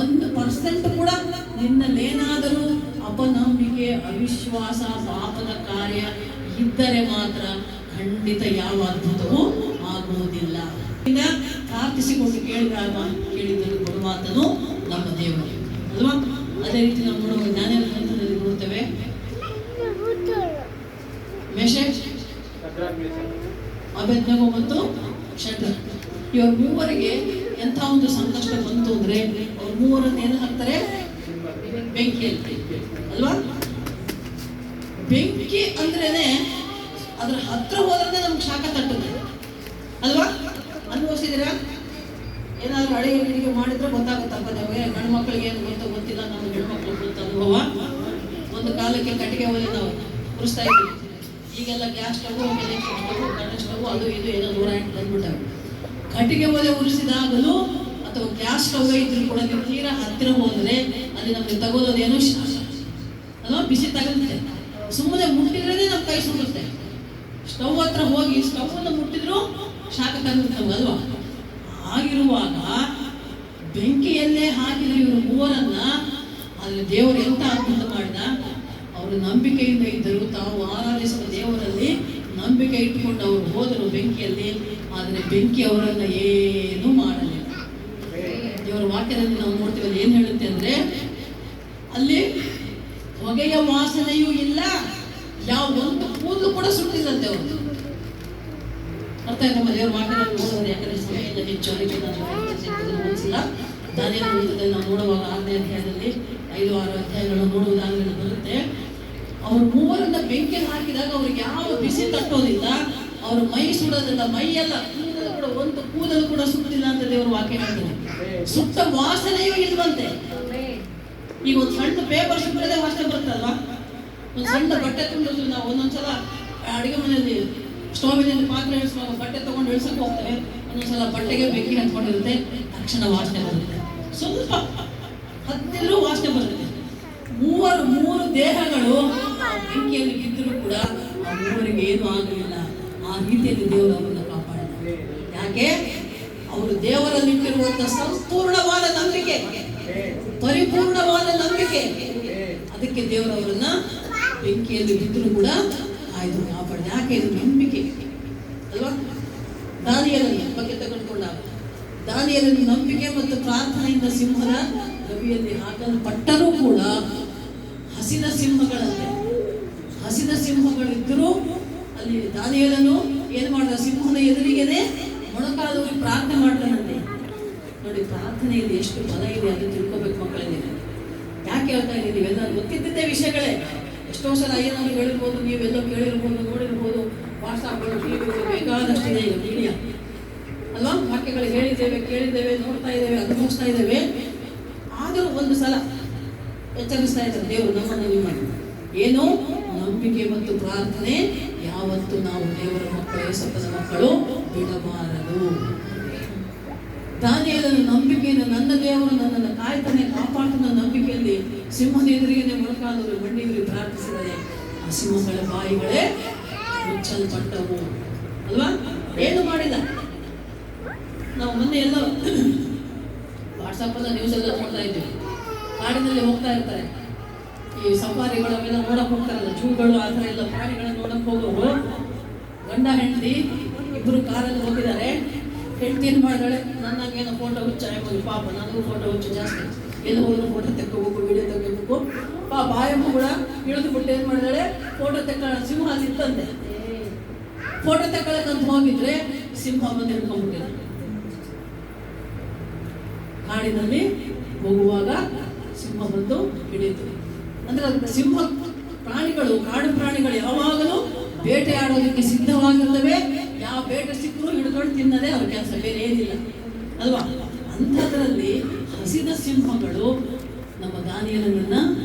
1% ಕೂಡ ನಿನ್ನಲ್ಲೇನಾದರೂ ಅಪನಂಬಿಕೆ, ಅವಿಶ್ವಾಸ, ಪಾಪದ ಕಾರ್ಯ ಇದ್ದರೆ ಮಾತ್ರ ಖಂಡಿತ ಯಾವ ಅದ್ಭುತವೂ ಆಗುವುದಿಲ್ಲ. ಪ್ರಾರ್ಥಿಸಿಕೊಂಡು ಕೇಳಿದ್ದನ್ನು ಕೊಡುವಾತನು ನಮ್ಮ ದೇವರು ಅಲ್ವಾ? ಅದೇ ರೀತಿ ನಾವು ನೋಡುವ ಜ್ಞಾನದ ಗ್ರಂಥದಲ್ಲಿ ನೋಡ್ತೇವೆ, ಮೇಷಕ್, ಅಬೇದ್ನೆಗೋ ಮತ್ತು ಶದ್ರಕ್, ಇವ್ರ ಮೂವರಿಗೆ ಎಂಥ ಒಂದು ಸಂಕಷ್ಟ ಬಂತು ಅಂದ್ರೆ ಅವ್ರ ಮೂವರನ್ನು ಏನು ಹಾಕ್ತಾರೆ? ಬೆಂಕಿಯಲ್ಲಿ ಅಲ್ವಾ? ಬೆಂಕಿ ಅಂದ್ರೇನೆ ಅದ್ರ ಹತ್ರ ಹೋದ್ರೆ ನಮ್ಗೆ ಶಾಖ ತಟ್ಟುತ್ತೆ ಅಲ್ವಾ? ಅನುಭವಿಸಿದಿರಾ? ಏನಾದ್ರು ಅಡಿಗೆ ಮಾಡಿದ್ರೆ ಗೊತ್ತಾಗುತ್ತಪ್ಪ ನಮಗೆ. ಗಂಡು ಮಕ್ಕಳಿಗೆ ಏನು ಗೊತ್ತಿಲ್ಲ, ನಮ್ಮ ಹೆಣ್ಮಕ್ಳು ಗೊತ್ತ ಅನುಭವ. ಒಂದು ಕಾಲಕ್ಕೆ ಕಟ್ಟಿಗೆ ಒಲೆ ನಾವು ಉರಿಸ್ತಾ ಇದ್ವಿ. ಈಗೆಲ್ಲ gas stove, electric stove, current stove, ಅದು ಇದು ಏನೋ 108 ಬಂದ್ಬಿಟ್ಟವೆ. ಕಟ್ಟಿಗೆ ಒಲೆ ಉರಿಸಿದಾಗಲೂ ಅಥವಾ ಗ್ಯಾಸ್ ಸ್ಟವ್ ಇದ್ರೂ ಕೂಡ ನೀವು ತೀರಾ ಹತ್ತಿರ ಹೋದ್ರೆ ಅಲ್ಲಿ ನಮಗೆ ತಗೋದೇನೋ ಅಲ್ವಾ? ಬಿಸಿ ತಗುತ್ತೆ. ಸುಮ್ಮನೆ ಮುಟ್ಟಿದ್ರೆ ನಮ್ಮ ಕೈ ಸುಡುತ್ತೆ. ಸ್ಟವ್ ಹತ್ರ ಹೋಗಿ ಸ್ಟವ್ ಅನ್ನು ಮುಟ್ಟಿದ್ರು ಶಾಖ ತಗುತ್ತೆ ಅಲ್ವಾ? ಆಗಿರುವಾಗ ಬೆಂಕಿಯಲ್ಲೇ ಹಾಕಿದ್ರು ಇವರು ಮೂವರನ್ನ. ಆದರೆ ದೇವರು ಎಂತ ಅದ್ಭುತ ಮಾಡಿದ? ಅವರು ನಂಬಿಕೆಯಿಂದ ಇದ್ದರು. ತಾವು ಆರಾಧಿಸುವ ದೇವರಲ್ಲಿ ನಂಬಿಕೆ ಇಟ್ಟುಕೊಂಡು ಅವರು ಹೋದರು ಬೆಂಕಿಯಲ್ಲಿ. ಆದರೆ ಬೆಂಕಿ ಅವರನ್ನ ಏನೂ ಮಾಡಲಿಲ್ಲ. ದೇವರ ವಾಕ್ಯದಲ್ಲಿ ನಾವು ನೋಡ್ತೀವಿ, ಅಲ್ಲಿ ಏನು ಹೇಳುತ್ತೆ ಅಂದ್ರೆ, ಅಲ್ಲಿ ಹೊಗೆಯ ವಾಸನೆಯೂ ಇಲ್ಲ, ಯಾವ ಒಂದು ಕೂದಲು ಕೂಡ ಸುಟ್ಟಿಲ್ಲಂತೆ ಅವರು. ಅರ್ಥ ಆಯ್ತು ನಮ್ಮ ದೇವರ ವಾಕ್ಯದಲ್ಲಿ ನೋಡೋದು. ಯಾಕಂದ್ರೆ ಸಮಯದ ಹೆಚ್ಚು ಅದಕ್ಕೆ ನಾನು ಅನಿಸಿಲ್ಲ. ದಾನಿಯೇಲನ ಗ್ರಂಥದಲ್ಲಿ ನಾವು ನೋಡುವಾಗ 6ನೇ ಅಧ್ಯಾಯದಲ್ಲಿ 5-6 ಅಧ್ಯಾಯಗಳನ್ನು ನೋಡುವುದಾಗಲಿ ಬರುತ್ತೆ. ಅವರು ಮೂವರನ್ನ ಬೆಂಕಿಯಲ್ಲಿ ಹಾಕಿದಾಗ ಅವ್ರಿಗೆ ಯಾವ ಬಿಸಿ ತಟ್ಟೋದಿಲ್ಲ, ಅವ್ರ ಮೈ ಸುಡೋದಿಲ್ಲ, ಮೈಯೆಲ್ಲ ಕೂದಲು ಕೂಡ ಒಂದು ಕೂದಲು ಕೂಡ ಸುಟ್ಟಿಲ್ಲ ಅಂತ ದೇವರು ವಾಕ್ಯ ಹೇಳ್ತಾರೆ. ಸುಟ್ಟ ವಾಸನೆಯೂ ಇಲ್ವಂತೆ. ಈಗ ಒಂದು ಸಣ್ಣ ಪೇಪರ್ ಸುಟ್ಟರೆ ವಾಸನೆ ಬರುತ್ತಲ್ವಾ? ಒಂದು ಸಣ್ಣ ಬಟ್ಟೆ ತುಂಬಿದ್ರು ನಾವು ಒಂದೊಂದ್ಸಲ ಅಡುಗೆ ಮನೆಯಲ್ಲಿ ಸ್ಟೋವಿನಲ್ಲಿ ಪಾತ್ರೆ ಇಳಿಸುವಾಗ ಬಟ್ಟೆ ತಗೊಂಡು ಇಳಿಸಕ್ಕೆ ಹೋಗ್ತೇವೆ. ಒಂದೊಂದ್ಸಲ ಬಟ್ಟೆಗೆ ಬೆಂಕಿ ಹತ್ಕೊಂಡಿರುತ್ತೆ, ತಕ್ಷಣ ವಾಸನೆ ಬರುತ್ತೆ. ಸ್ವಲ್ಪ ಹತ್ತಿರೂ ವಾಸನೆ ಬರುತ್ತೆ. ಮೂರು ದೇಹಗಳು ಬೆಂಕಿಯಲ್ಲಿ ಬಿದ್ದರೂ ಕೂಡ ಆ ಮೂವರಿಗೆ ಏನೂ ಆಗಲಿಲ್ಲ. ಆ ರೀತಿಯಲ್ಲಿ ದೇವರು ಅವರನ್ನು ಕಾಪಾಡಿದ್ದಾರೆ. ಯಾಕೆ? ಅವರು ದೇವರಲ್ಲಿಟ್ಟಿರುವಂತಹ ಸಂಪೂರ್ಣವಾದ ನಂಬಿಕೆ, ಪರಿಪೂರ್ಣವಾದ ನಂಬಿಕೆ. ಅದಕ್ಕೆ ದೇವರು ಅವರನ್ನ ಬೆಂಕಿಯಲ್ಲಿ ಬಿದ್ದರೂ ಕೂಡ ಆಯ್ದು ಕಾಪಾಡಿದ. ಯಾಕೆ? ಇದು ನಂಬಿಕೆ ಅಲ್ವಾ? ದಾನಿಯೇಲನ ಬಗ್ಗೆ ತೆಗೆದುಕೊಂಡಾಗ ದಾನಿಯೇಲನ ನಂಬಿಕೆ ಮತ್ತು ಪ್ರಾರ್ಥನೆಯಿಂದ ಸಿಂಹದ ಗವಿಯಲ್ಲಿ ಹಾಕಲ್ಪಟ್ಟರೂ ಕೂಡ ಹಸಿದ ಸಿಂಹಗಳಿದ್ದರೂ ಅಲ್ಲಿ ದಾನಿಯೇಲನು ಏನು ಮಾಡಿದ? ಸಿಂಹದ ಎದುರಿಗೆನೆ ಮೊಣಕಾಲೂರಿ ಪ್ರಾರ್ಥನೆ ಮಾಡ್ತಾನಂತೆ. ನೋಡಿ, ಪ್ರಾರ್ಥನೆಯಲ್ಲಿ ಎಷ್ಟು ಬಲ ಇದೆ ಅದು ತಿಳ್ಕೋಬೇಕು ಮಕ್ಕಳಿಗೆ. ಯಾಕೆ ಹೇಳ್ತಾ ಇದ್ದೀನಿ? ನೀವೆಲ್ಲ ಗೊತ್ತಿದ್ದೇ ವಿಷಯಗಳೇ. ಎಷ್ಟೋ ಸಲ ಏನಾದ್ರು ಹೇಳಿರ್ಬೋದು, ನೀವೆಲ್ಲೋ ಕೇಳಿರ್ಬೋದು, ನೋಡಿರ್ಬೋದು. ವಾಟ್ಸಾಪ್ಗಳು, ಟಿವಿಗಳು ಬೇಕಾದಷ್ಟಿದೆ ಈಗ ಮೀಡಿಯಾ ಅಲ್ವಾ? ವಾಕ್ಯಗಳು ಹೇಳಿದ್ದೇವೆ, ಕೇಳಿದ್ದೇವೆ, ನೋಡ್ತಾ ಇದ್ದೇವೆ, ಅನುಭವಿಸ್ತಾ ಇದ್ದೇವೆ. ಆದರೂ ಒಂದು ಸಲ ಎಚ್ಚರಿಸ್ತಾ ಇದ್ದಾರೆ ದೇವರು ನಮ್ಮನ್ನು, ನಿಮ್ಮನ್ನು. ಏನು? ನಂಬಿಕೆ ಮತ್ತು ಪ್ರಾರ್ಥನೆ ಯಾವತ್ತು ನಾವು ದೇವರ ಮಕ್ಕಳು, ಯೇಸಪ್ಪನ ಮಕ್ಕಳು ಬಿಡಬಾರದು. ದಾನಿಯೇಲನ ನಂಬಿಕೆಯನ್ನು, ನನ್ನ ದೇವರು ನನ್ನನ್ನು ಕಾಯ್ತಾನೆ, ಕಾಪಾಡ್ತಾನೆ ನಂಬಿಕೆಯಲ್ಲಿ ಸಿಂಹದ ಎದುರಿಗೆ ಮೊಳಕಾಲೂರಿ ಮಂಡಿಯೂರಿ ಪ್ರಾರ್ಥಿಸಿದರೆ ಆ ಸಿಂಹಗಳ ಬಾಯಿಗಳೇ ಮುಚ್ಚಲ್ಪಟ್ಟವು ಅಲ್ವಾ? ಏನು ಮಾಡಿಲ್ಲ. ನಾವು ಮೊನ್ನೆ ಎಲ್ಲ ವಾಟ್ಸಪ್ಪಲ್ಲ ನ್ಯೂಸ್ ಎಲ್ಲ ನೋಡ್ತಾ ಇದ್ದೀವಿ. ಕಾಡಿನಲ್ಲಿ ಹೋಗ್ತಾ ಇರ್ತಾರೆ, ಈ ಸಫಾರಿಗಳವೆಲ್ಲ ನೋಡಕ್ ಹೋಗ್ತಾರಲ್ಲ, ಜೂಗಳು ಆ ಥರ ಎಲ್ಲ ಪ್ರಾಣಿಗಳನ್ನ ನೋಡಕ್ ಹೋಗೋರು. ಗಂಡ ಹೆಂಡತಿ ಇಬ್ಬರು ಕಾರಲ್ಲಿ ಹೋಗಿದ್ದಾರೆ. ಹೆಂಡತಿ ಏನು ಮಾಡಿದಾಳೆ? ನನ್ನಂಗೇನೋ ಫೋಟೋ ಹುಚ್ಚ ಆಗೋದು. ಪಾಪ ನನಗೂ ಫೋಟೋ ಹುಚ್ಚು ಜಾಸ್ತಿ. ಎಲ್ಲ ಹೋದ್ರು ಫೋಟೋ ತೆಕ್ಕೋಬೇಕು, ವಿಡಿಯೋ ತೆಗಿಬೇಕು. ಪಾಪ ಆಯಮ್ಮ ಕೂಡ ಇಳಿದು ಬಿಟ್ಟು ಏನು ಮಾಡಿದಾಳೆ? ಫೋಟೋ ತೆಕ್ಕೊಳ್ಳೋ ಸಿಂಹ ನಿಂತಂತೆ. ಫೋಟೋ ತೆಕ್ಕೊಳ್ಳೋಕ್ಕಂತ ಹೋಗಿದ್ರೆ ಸಿಂಹ ಬಂದು ಹಿಡ್ಕೊಂಡ್ಬಿಟ್ಟಿದೆ. ಕಾಡಿನಲ್ಲಿ ಹೋಗುವಾಗ ಸಿಂಹ ಬಂದು ಹಿಡಿಯಿತು. ಅಂದ್ರೆ ಸಿಂಹ ಪ್ರಾಣಿಗಳು, ಕಾಡು ಪ್ರಾಣಿಗಳು ಯಾವಾಗಲೂ ಬೇಟೆಯಾಡೋದಕ್ಕೆ ಸಿದ್ಧವಾಗಿರ್ತವೆ. ಯಾವ ಬೇಟೆ ಸಿಕ್ಕರೂ ಹಿಡ್ಕೊಂಡು ತಿನ್ನದೇ ಅವ್ರ ಕೆಲಸ, ಬೇರೆ ಏನಿಲ್ಲ ಅಲ್ವಾ? ಅಂಥದ್ರಲ್ಲಿ ಹಸಿದ ಸಿಂಹಗಳು ನಮ್ಮ ದಾನಿಯೇಲನನ್ನ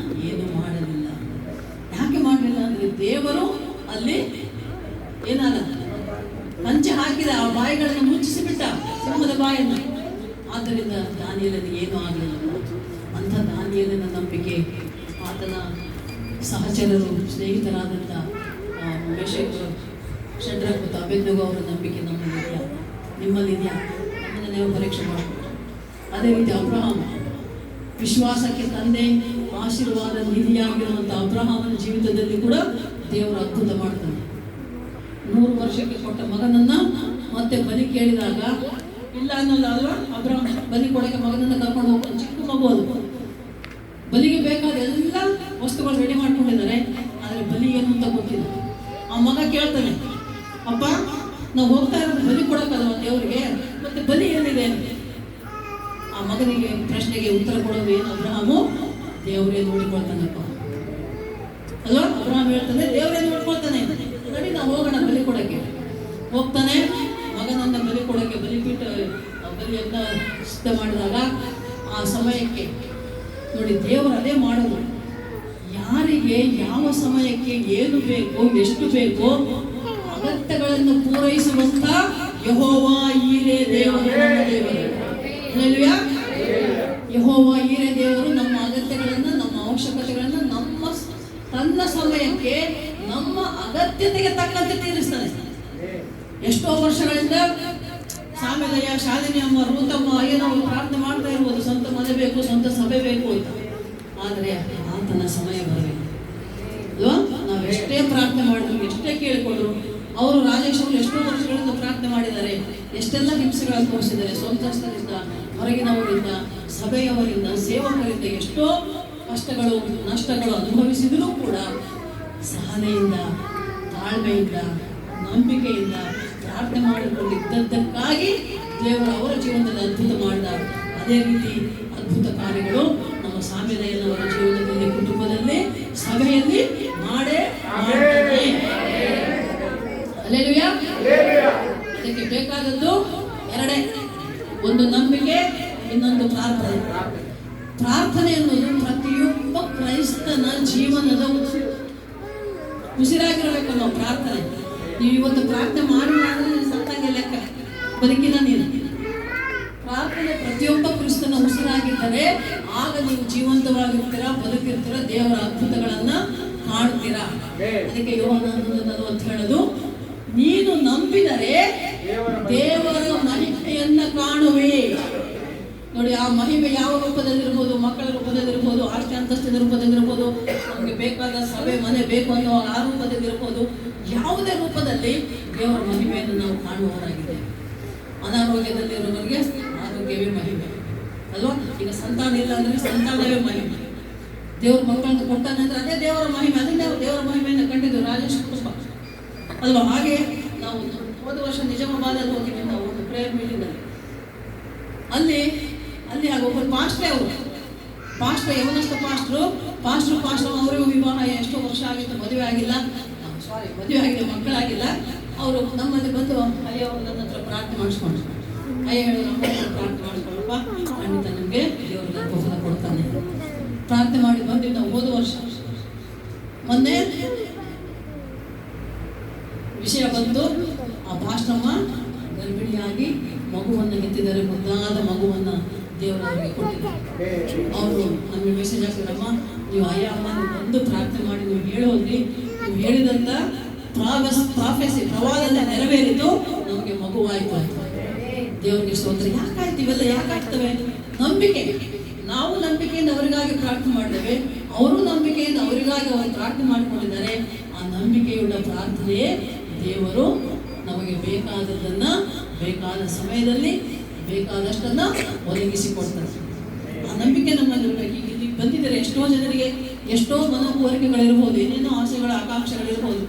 ಏನು ಮಾಡಲಿಲ್ಲ. ಯಾಕೆ ಮಾಡಲಿಲ್ಲ ಅಂದ್ರೆ ದೇವರು ಅಲ್ಲಿ ಏನಾದ ಪಂಚೆ ಹಾಕಿದ, ಆ ಬಾಯಿಗಳನ್ನು ಮುಚ್ಚಿಸಿಬಿಟ್ಟ, ಸಿಂಹದ ಬಾಯನ್ನು. ಆದ್ದರಿಂದ ದಾನಿಯೇಲನಿಗೆ ಏನೂ ಆಗಲಿಲ್ಲ. ಅಂಥ ದಾನಿಯೇಲನ ನಂಬಿಕೆ, ಆತನ ಸಹಚರರು, ಸ್ನೇಹಿತರಾದಂಥ ಮೇಷಕ್, ಶಡ್ರಕ್ ಮತ್ತು ಅಬೇದ್ನೆಗೋ ಅವರ ನಂಬಿಕೆ ನಮ್ಮಲ್ಲಿದೆಯಾ? ನಿಮ್ಮಲ್ಲಿದೆಯಾ? ನಮ್ಮನ್ನು ನೀವು ಪರೀಕ್ಷೆ ಮಾಡಬೇಕು. ಅದೇ ರೀತಿ ಅಬ್ರಹಾಮ, ವಿಶ್ವಾಸಕ್ಕೆ ತಂದೆ, ಆಶೀರ್ವಾದ ನಿಧಿಯಾಗಿರುವಂಥ ಅಬ್ರಹಾಮನ ಜೀವಿತದಲ್ಲಿ ಕೂಡ ದೇವರು ಅದ್ಭುತ ಮಾಡ್ತಾನೆ. 100 ವರ್ಷಕ್ಕೆ ಕೊಟ್ಟ ಮಗನನ್ನ ಮತ್ತೆ ಬಲಿ ಕೇಳಿದಾಗ ಇಲ್ಲ ಅನ್ನೋಲ್ಲ ಅಲ್ವಾ? ಅಬ್ರಹಾಮ ಬಲಿ ಕೊಡಕ್ಕೆ ಮಗನನ್ನ ಕರ್ಕೊಂಡು ಹೋಗ್ತಾನೆ. ಚಿಕ್ಕ ಮಗು ಅದು, ಬಲಿಗೆ ಬೇಕಾದ ಎಲ್ಲ ವಸ್ತುಗಳು ರೆಡಿ ಮಾಡ್ಕೊಂಡಿದ್ದಾರೆ, ಆದರೆ ಬಲಿ ಏನು ಅಂತ ಗೊತ್ತಿಲ್ಲ. ಆ ಮಗ ಕೇಳ್ತಾನೆ, ಅಪ್ಪ ನಾವು ಹೋಗ್ತಾ ಇರೋದು ಬಲಿ ಕೊಡಕ್ಕಲ್ವ ದೇವರಿಗೆ, ಮತ್ತೆ ಬಲಿ ಏನಿದೆ? ಆ ಮಗನಿಗೆ ಪ್ರಶ್ನೆಗೆ ಉತ್ತರ ಕೊಡೋದು ಏನು? ಅಬ್ರಹಾಮು, ದೇವರೇ ನೋಡಿಕೊಳ್ತಾನಪ್ಪ ಅಲ್ವಾ? ಅಬ್ರಹಾಮ ಹೇಳ್ತಾನೆ, ದೇವರೇ ನೋಡ್ಕೊಳ್ತಾನೆ, ನಡಿ ನಾವು ಹೋಗೋಣ ಬಲಿ ಕೊಡಕ್ಕೆ. ಹೋಗ್ತಾನೆ, ಮಗನನ್ನ ಬಲಿ ಕೊಡಕ್ಕೆ ಬಲಿಪೀಠ ಬಲಿಯನ್ನ ಸಿದ್ಧ ಮಾಡಿದಾಗ ಆ ಸಮಯಕ್ಕೆ ನೋಡಿ ದೇವರು ಅದೇ ಮಾಡೋದು. ಯಾರಿಗೆ ಯಾವ ಸಮಯಕ್ಕೆ ಏನು ಬೇಕು, ಎಷ್ಟು ಬೇಕೋ ಅಗತ್ಯಗಳನ್ನು ಪೂರೈಸುವಂತ ಯೆಹೋವ ಈರೆ ದೇವರು. ಯೆಹೋವ ಈರೆ ದೇವರು ನಮ್ಮ ಅಗತ್ಯಗಳನ್ನು, ನಮ್ಮ ಅವಶ್ಯಕತೆಗಳನ್ನು ತನ್ನ ಸಮಯಕ್ಕೆ, ನಮ್ಮ ಅಗತ್ಯತೆಗೆ ತಕ್ಕಂತೆ ತೀರಿಸ್ತಾನೆ. ಎಷ್ಟೋ ವರ್ಷಗಳಿಂದ ಸಾಮೇಲಯ್ಯ, ಶಾಲಿನಿ ಅಮ್ಮ, ರೂತಮ್ಮ ಏನೋ ಪ್ರಾರ್ಥನೆ ಮಾಡ್ತಾ ಇರ್ಬೋದು, ಸ್ವಂತ ಮನೆ ಬೇಕು, ಸ್ವಂತ ಸಭೆ ಬೇಕು ಅಂತ. ಆದರೆ ಆತನ ಸಮಯ ಬರಬೇಕು ಅಲ್ವಾ? ನಾವು ಎಷ್ಟೇ ಪ್ರಾರ್ಥನೆ ಮಾಡಿದ್ರು, ಎಷ್ಟೇ ಕೇಳಿಕೊಂಡ್ರು, ಅವರು ರಾಜೇಶ್ ಅವರು ಎಷ್ಟೋ ವರ್ಷಗಳಿಂದ ಪ್ರಾರ್ಥನೆ ಮಾಡಿದ್ದಾರೆ, ಎಷ್ಟೆಲ್ಲ ಹಿಂಸೆಗಳನ್ನು ತೋರಿಸಿದ್ದಾರೆ, ಸ್ವಂತಸ್ಥರಿಂದ, ಹೊರಗಿನವರಿಂದ, ಸಭೆಯವರಿಂದ, ಸೇವಕರಿಂದ ಎಷ್ಟೋ ಕಷ್ಟಗಳು, ನಷ್ಟಗಳು ಅನುಭವಿಸಿದರೂ ಕೂಡ ಸಹನೆಯಿಂದ, ತಾಳ್ಮೆಯಿಂದ, ನಂಬಿಕೆಯಿಂದ ಪ್ರಾರ್ಥನೆ ಮಾಡಿಕೊಂಡಿದ್ದಕ್ಕಾಗಿ ದೇವರು ಅವರ ಜೀವನದಲ್ಲಿ ಅದ್ಭುತ ಮಾಡಿದ. ಅದೇ ರೀತಿ ಅದ್ಭುತ ಕಾರ್ಯಗಳು ನಮ್ಮ ಸಾಮೇಲಯ್ಯನವರ ಜೀವನದಲ್ಲಿ, ಕುಟುಂಬದಲ್ಲಿ, ಸಭೆಯಲ್ಲಿ ಮಾಡೇ ಮಾಡ್ತಾನೆ. ಹಲ್ಲೆಲೂಯಾ. ಅದಕ್ಕೆ ಬೇಕಾದದ್ದು ಎರಡೇ, ಒಂದು ನಂಬಿಕೆ, ಇನ್ನೊಂದು ಪ್ರಾರ್ಥನೆ. ಪ್ರಾರ್ಥನೆ ಅನ್ನೋದು ಪ್ರತಿಯೊಬ್ಬ ಕ್ರೈಸ್ತನ ಜೀವನದ ಉಸಿರಾಗಿರಬೇಕು. ನಾವು ಪ್ರಾರ್ಥನೆ, ನೀವು ಇವತ್ತು ಪ್ರಾರ್ಥನೆ ಮಾಡಿಲ್ಲ ಅಂದ್ರೆ ಸತ್ತಂಗೆ ಲೆಕ್ಕ, ಬದುಕಿನ ನೀನು. ಪ್ರಾರ್ಥನೆ ಪ್ರತಿಯೊಬ್ಬ ಕ್ರಿಸ್ತನ ಉಸಿರಾಗಿದ್ದರೆ ಆಗ ನೀವು ಜೀವಂತವಾಗಿರ್ತೀರಾ, ಬದುಕಿರ್ತೀರಾ, ದೇವರ ಅದ್ಭುತಗಳನ್ನ ಕಾಣ್ತೀರಾ. ಅದಕ್ಕೆ ಯೋಹಾನ 11:40 ಹೇಳೋದು, ನೀನು ನಂಬಿದರೆ ದೇವರ ಮಹಿಮೆಯನ್ನ ಕಾಣುವೆ. ನೋಡಿ, ಆ ಮಹಿಮೆ ಯಾವ ರೂಪದಲ್ಲಿರ್ಬೋದು, ಮಕ್ಕಳ ರೂಪದಲ್ಲಿರ್ಬೋದು, ಆಸ್ತಿ ಅಂತಸ್ತಿನ ರೂಪದಲ್ಲಿರ್ಬೋದು, ನಮಗೆ ಬೇಕಾದ ಸಭೆ ಮನೆ ಬೇಕು ಅನ್ನೋ ಆ ರೂಪದಲ್ಲಿರ್ಬೋದು, ಯಾವುದೇ ರೂಪದಲ್ಲಿ ದೇವರ ಮಹಿಮೆಯನ್ನು ನಾವು ಕಾಣುವವರಾಗಿದ್ದೇವೆ. ಅನಾರೋಗ್ಯದಲ್ಲಿರೋರಿಗೆ ಆರೋಗ್ಯವೇ ಮಹಿಮೆ ಅಲ್ವಾ? ಈಗ ಸಂತಾನ ಇಲ್ಲ ಅಂದ್ರೆ ಸಂತಾನವೇ ಮಹಿಮೆ. ದೇವ್ರ ಮಕ್ಕಳನ್ನು ಕೊಟ್ಟಾನೆ ಅಂದ್ರೆ ಅದೇ ದೇವರ ಮಹಿಮೆ. ಅದನ್ನೇ ದೇವರ ಮಹಿಮೆಯನ್ನು ಕಂಡಿದ್ದು ರಾಜೇಶ್ ಕುಟುಂಬ ಅಲ್ವಾ? ಹಾಗೆ ನಾವು ಹೋದ ವರ್ಷ ನಿಜಾಮಾಬಾದಲ್ಲಿ ಹೋಗಿದ್ವಿ ನಾವು, ಒಂದು ಪ್ರೇಯರ್ ಮೀಟಿಂಗ್ ಅಲ್ಲಿ ಒಬ್ಬರು ಪಾಸ್ಟ್ರೇ, ಅವರು ಪಾಸ್ಟ್ರು, ಯವನಸ್ಥ ಪಾಸ್ಟ್ರು ಅವರಿಗೂ ವಿವಾಹ ಎಷ್ಟೋ ವರ್ಷ ಆಗಿತ್ತು, ಮದುವೆ ಆಗಿಲ್ಲ, ಮಕ್ಕಳಾಗಿಲ್ಲ. ಅವರು ನಮ್ಮಲ್ಲಿ ಬಂದು ಅಯ್ಯ ನನ್ನ ಹತ್ರ ಪ್ರಾರ್ಥನೆ ಮಾಡಿಸ್ಕೊಂಡು, ಅಯ್ಯ ಹೇಳಿ ನಮ್ಮ ಪ್ರಾರ್ಥನೆ ಮಾಡಿಸ್ಕೊಳ್ಳಪ್ಪ, ಖಂಡಿತ ನಮಗೆ ದೇವರು ಬಹುಫಲ ಕೊಡ್ತಾನೆ. ಪ್ರಾರ್ಥನೆ ಮಾಡಿ ಬಂದಿವಿ ನಾವು ಹೋದ ವರ್ಷ. ಮೊನ್ನೆ ವಿಷಯ ಬಂತು, ಆ ಪಾಸ್ಟಮ್ಮ ಗರ್ಭಿಣಿಯಾಗಿ ಮಗುವನ್ನು ಹೆತ್ತಿದ್ದಾರೆ, ಮುದ್ದಾದ ಮಗುವನ್ನು ದೇವರವರಿಗೆ ಕೊಟ್ಟಿದ್ದಾರೆ. ಅವರು ನಮಗೆ ಮೆಸೇಜ್ ಹಾಕಿದ್ರಮ್ಮ, ನೀವು ಅಯ್ಯ ಅಮ್ಮ ನೀವು ಬಂದು ಪ್ರಾರ್ಥನೆ ಮಾಡಿ ನೀವು ಹೇಳೋದ್ರಿ, ನೀವು ಹೇಳಿದಂಥ ಪ್ರಾಫೆಸಿ ಪ್ರವಾದನೆ ನೆರವೇರಿತು, ನಮಗೆ ಮಗುವಾಯಿತು ಅಂತ. ದೇವರಿಗೆ ಸ್ತೋತ್ರ. ಯಾಕಾಯ್ತು ಇವೆಲ್ಲ? ಯಾಕಾಗ್ತವೆ? ನಂಬಿಕೆ. ನಾವು ನಂಬಿಕೆಯಿಂದ ಅವರಿಗಾಗಿ ಪ್ರಾರ್ಥನೆ ಮಾಡಿದ್ದೇವೆ, ಅವರು ನಂಬಿಕೆಯಿಂದ ಅವರಿಗಾಗಿ ಅವರು ಪ್ರಾರ್ಥನೆ ಮಾಡಿಕೊಂಡಿದ್ದಾರೆ. ಆ ನಂಬಿಕೆಯುಳ್ಳ ಪ್ರಾರ್ಥನೆಯೇ ದೇವರು ನಮಗೆ ಬೇಕಾದದನ್ನ ಬೇಕಾದ ಸಮಯದಲ್ಲಿ ಬೇಕಾದಷ್ಟನ್ನ ಒದಗಿಸಿಕೊಡ್ತಾರೆ. ಆ ನಂಬಿಕೆ ನಮ್ಮಲ್ಲಿ ಇಲ್ಲಿ ಬಂದಿದ್ದಾರೆ. ಎಷ್ಟೋ ಜನರಿಗೆ ಎಷ್ಟೋ ಮನೋವರಿಕೆಗಳಿರ್ಬೋದು, ಏನೇನೋ ಆಸೆಗಳ ಆಕಾಂಕ್ಷೆಗಳಿರ್ಬೋದು,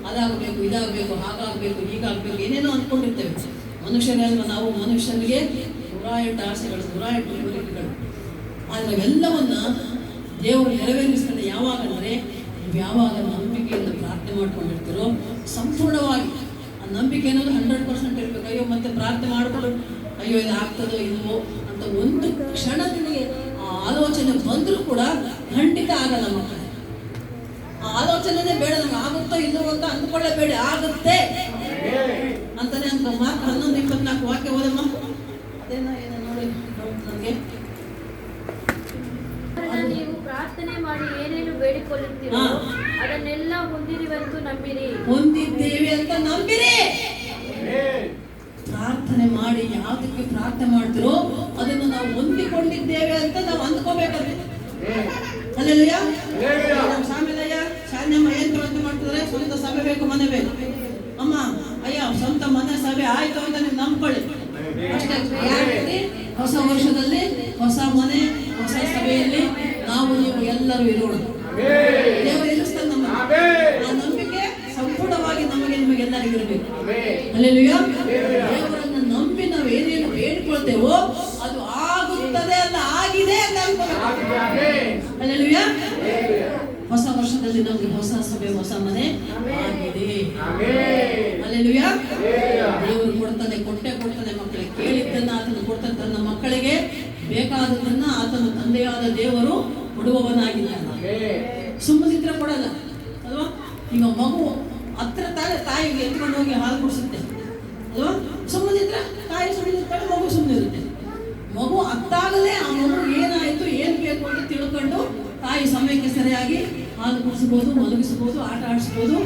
ಅದಾಗಬೇಕು, ಇದಾಗಬೇಕು, ಹಾಗಾಗಬೇಕು, ಹೀಗಾಗಬೇಕು, ಏನೇನೋ ಅಂದ್ಕೊಂಡಿರ್ತೇವೆ. ಮನುಷ್ಯರಲ್ವ ನಾವು, ಮನುಷ್ಯನಿಗೆ 108 ಆಸೆಗಳು, 108 ಕೋರಿಕೆಗಳು. ಆದರೆ ಅವೆಲ್ಲವನ್ನ ದೇವರು ನೆರವೇರಿಸ್ತಾನೆ. ಯಾವಾಗ ಅಂದರೆ ನೀವು ಯಾವಾಗ ನಂಬಿಕೆಯಿಂದ ಪ್ರಾರ್ಥನೆ ಮಾಡ್ಕೊಂಡಿರ್ತೀರೋ ಸಂಪೂರ್ಣವಾಗಿ ಆ ನಂಬಿಕೆ ಅನ್ನೋದು 100% ಇರಬೇಕು. ಅಯ್ಯೋ ಮತ್ತೆ ಪ್ರಾರ್ಥನೆ ಮಾಡಿಕೊಂಡು ಅಯ್ಯೋ ಇದು ಆಗ್ತದೋ ಇಲ್ವೋ ಅಂತ ಒಂದು ಕ್ಷಣ ನಿಮಗೆ ಆ ಆಲೋಚನೆ ಬಂದರೂ ಕೂಡ ಖಂಡಿತ ಆಗಲ್ಲ ಮಕ್ಕಳೇ. ಆ ಆಲೋಚನೆನೇ ಬೇಡ, ನಮ್ಗೆ ಆಗುತ್ತೋ ಇಲ್ಲವೋ ಅಂತ ಅಂದ್ಕೊಳ್ಳೇಬೇಡ, ಆಗುತ್ತೆ ಅಂತಾನೆ ಅಂತ ಮಾರ್ಕ್ 11:24 ವಾಕ್ಯ ಓದಮ್ಮ. ಅದೇನ ಏನೋ ನೋಡಿ ನನಗೆ ನೀವು ಪ್ರಾರ್ಥನೆ ಮಾಡಿ ಏನೇನು ಬೇಡಿಕೊಳ್ಳುತ್ತೀರೋ ಅದನ್ನೆಲ್ಲ ಹೊಂದಿರುವಂತೂ ನಂಬಿರಿ. ಹೊಂದಿದ್ದೇವೆ ಅಂತ ನಂಬಿರಿ. ಪ್ರಾರ್ಥನೆ ಮಾಡಿ ಯಾವುದಕ್ಕೆ ಪ್ರಾರ್ಥನೆ ಮಾಡ್ತಿರೋ ಅದನ್ನು ನಾವು ಹೊಂದಿಕೊಂಡಿದ್ದೇವೆ ಅಂತ ನಾವು ಅಂದ್ಕೋಬೇಕಾದ್ರೆ. ಅಲ್ಲೆಲ್ಲಯ್ಯ ನಮ್ಮ ಸಾಮೇಲಯ್ಯ ಶಾನ್ಯಮ್ಮ ಏನ್ ಪ್ರಾರ್ಥನೆ ಮಾಡ್ತಿದ್ರೆ, ಸ್ವಂತ ಸಭೆ ಬೇಕು, ಮನೆ ಬೇಕು. ಅಮ್ಮ ಅಯ್ಯ ಸ್ವಂತ ಮನೆ ಸಭೆ ಆಯ್ತು ಅಂತ ನೀವು ನಂಬ್ಕೊಳ್ಳಿ ಅಷ್ಟೇ. ಯಾಕೆ ಹೊಸ ವರ್ಷದಲ್ಲಿ ಹೊಸ ಮನೆ ಹೊಸ ಸಭೆಯಲ್ಲಿ ನಾವು ನೀವು ಎಲ್ಲರೂ ಇರೋಣ. ದೇವರು ಇರಿಸ್ತಾನೆ ನಮ್ಮ ಆ ನಂಬಿಕೆ ಸಂಪೂರ್ಣವಾಗಿ ನಮಗೆ ನಿಮಗೆಲ್ಲರಿಗೂ ಇರಬೇಕು. ಅಲ್ಲೆಲ್ಲೂಯ್ಯ. ದೇವರನ್ನ ನಂಬಿ ನಾವು ಏನೇನು ಬೇಡಿಕೊಳ್ತೇವೋ ಅದು ಆಗುತ್ತದೆ ಅಲ್ಲ ಆಗಿದೆ ಅಂತ ಅನ್ಕೋಬೇಕು. ಅಲ್ಲೆಲ್ಲೂಯ್ಯ. ಹೊಸ ವರ್ಷದಲ್ಲಿ ನಮಗೆ ಹೊಸ ಸಭೆ ಹೊಸ ಮನೆ ಆಗಿದೆ. ಅಲ್ಲೆಲ್ಲೂಯ್ಯ. ದೇವರು ಕೊಡ್ತಾನೆ, ಕೊಡ್ತಾನೆ ಮಕ್ಕಳಿಗೆ. ಕೇಳಿದ್ದನ್ನ ಆತನು ಕೊಡ್ತಾನೆ. ತನ್ನ ಮಕ್ಕಳಿಗೆ ಬೇಕಾದದನ್ನ ಆತನ ತಂದೆಯಾದ ದೇವರು ಕೊಡುವವನಾಗಿದ್ದಾನೆ. ಸುಮ್ಮನಿದ್ರೆ ಕೊಡಲ್ಲ ಅಲ್ವಾ? ಈಗ ಮಗು ಹತ್ರ ತಾಯಿಗೆ ಎತ್ಕೊಂಡು ಹೋಗಿ ಹಾಲು ಕುಡಿಸುತ್ತೆ ಅಲ್ವಾ? ಸುಮ್ಮನಿದ್ರೆ ತಾಯಿ ಸುಮ್ಮನಿರ್ತಾಳೆ, ಮಗು ಸುಮ್ಮನಿರುತ್ತೆ. ಮಗು ಅತ್ತಾಗಲೇ ಆ ಮಗು ಏನಾಯ್ತು ಏನ್ ಬೇಕು ಅಂತ ತಿಳ್ಕೊಂಡು ತಾಯಿ ಸಮಯಕ್ಕೆ ಸರಿಯಾಗಿ ಹಾಲು ಕುಡಿಸ್ಬೋದು, ಮಲಗಿಸ್ಬೋದು, ಆಟ ಆಡಿಸ್ಬೋದು,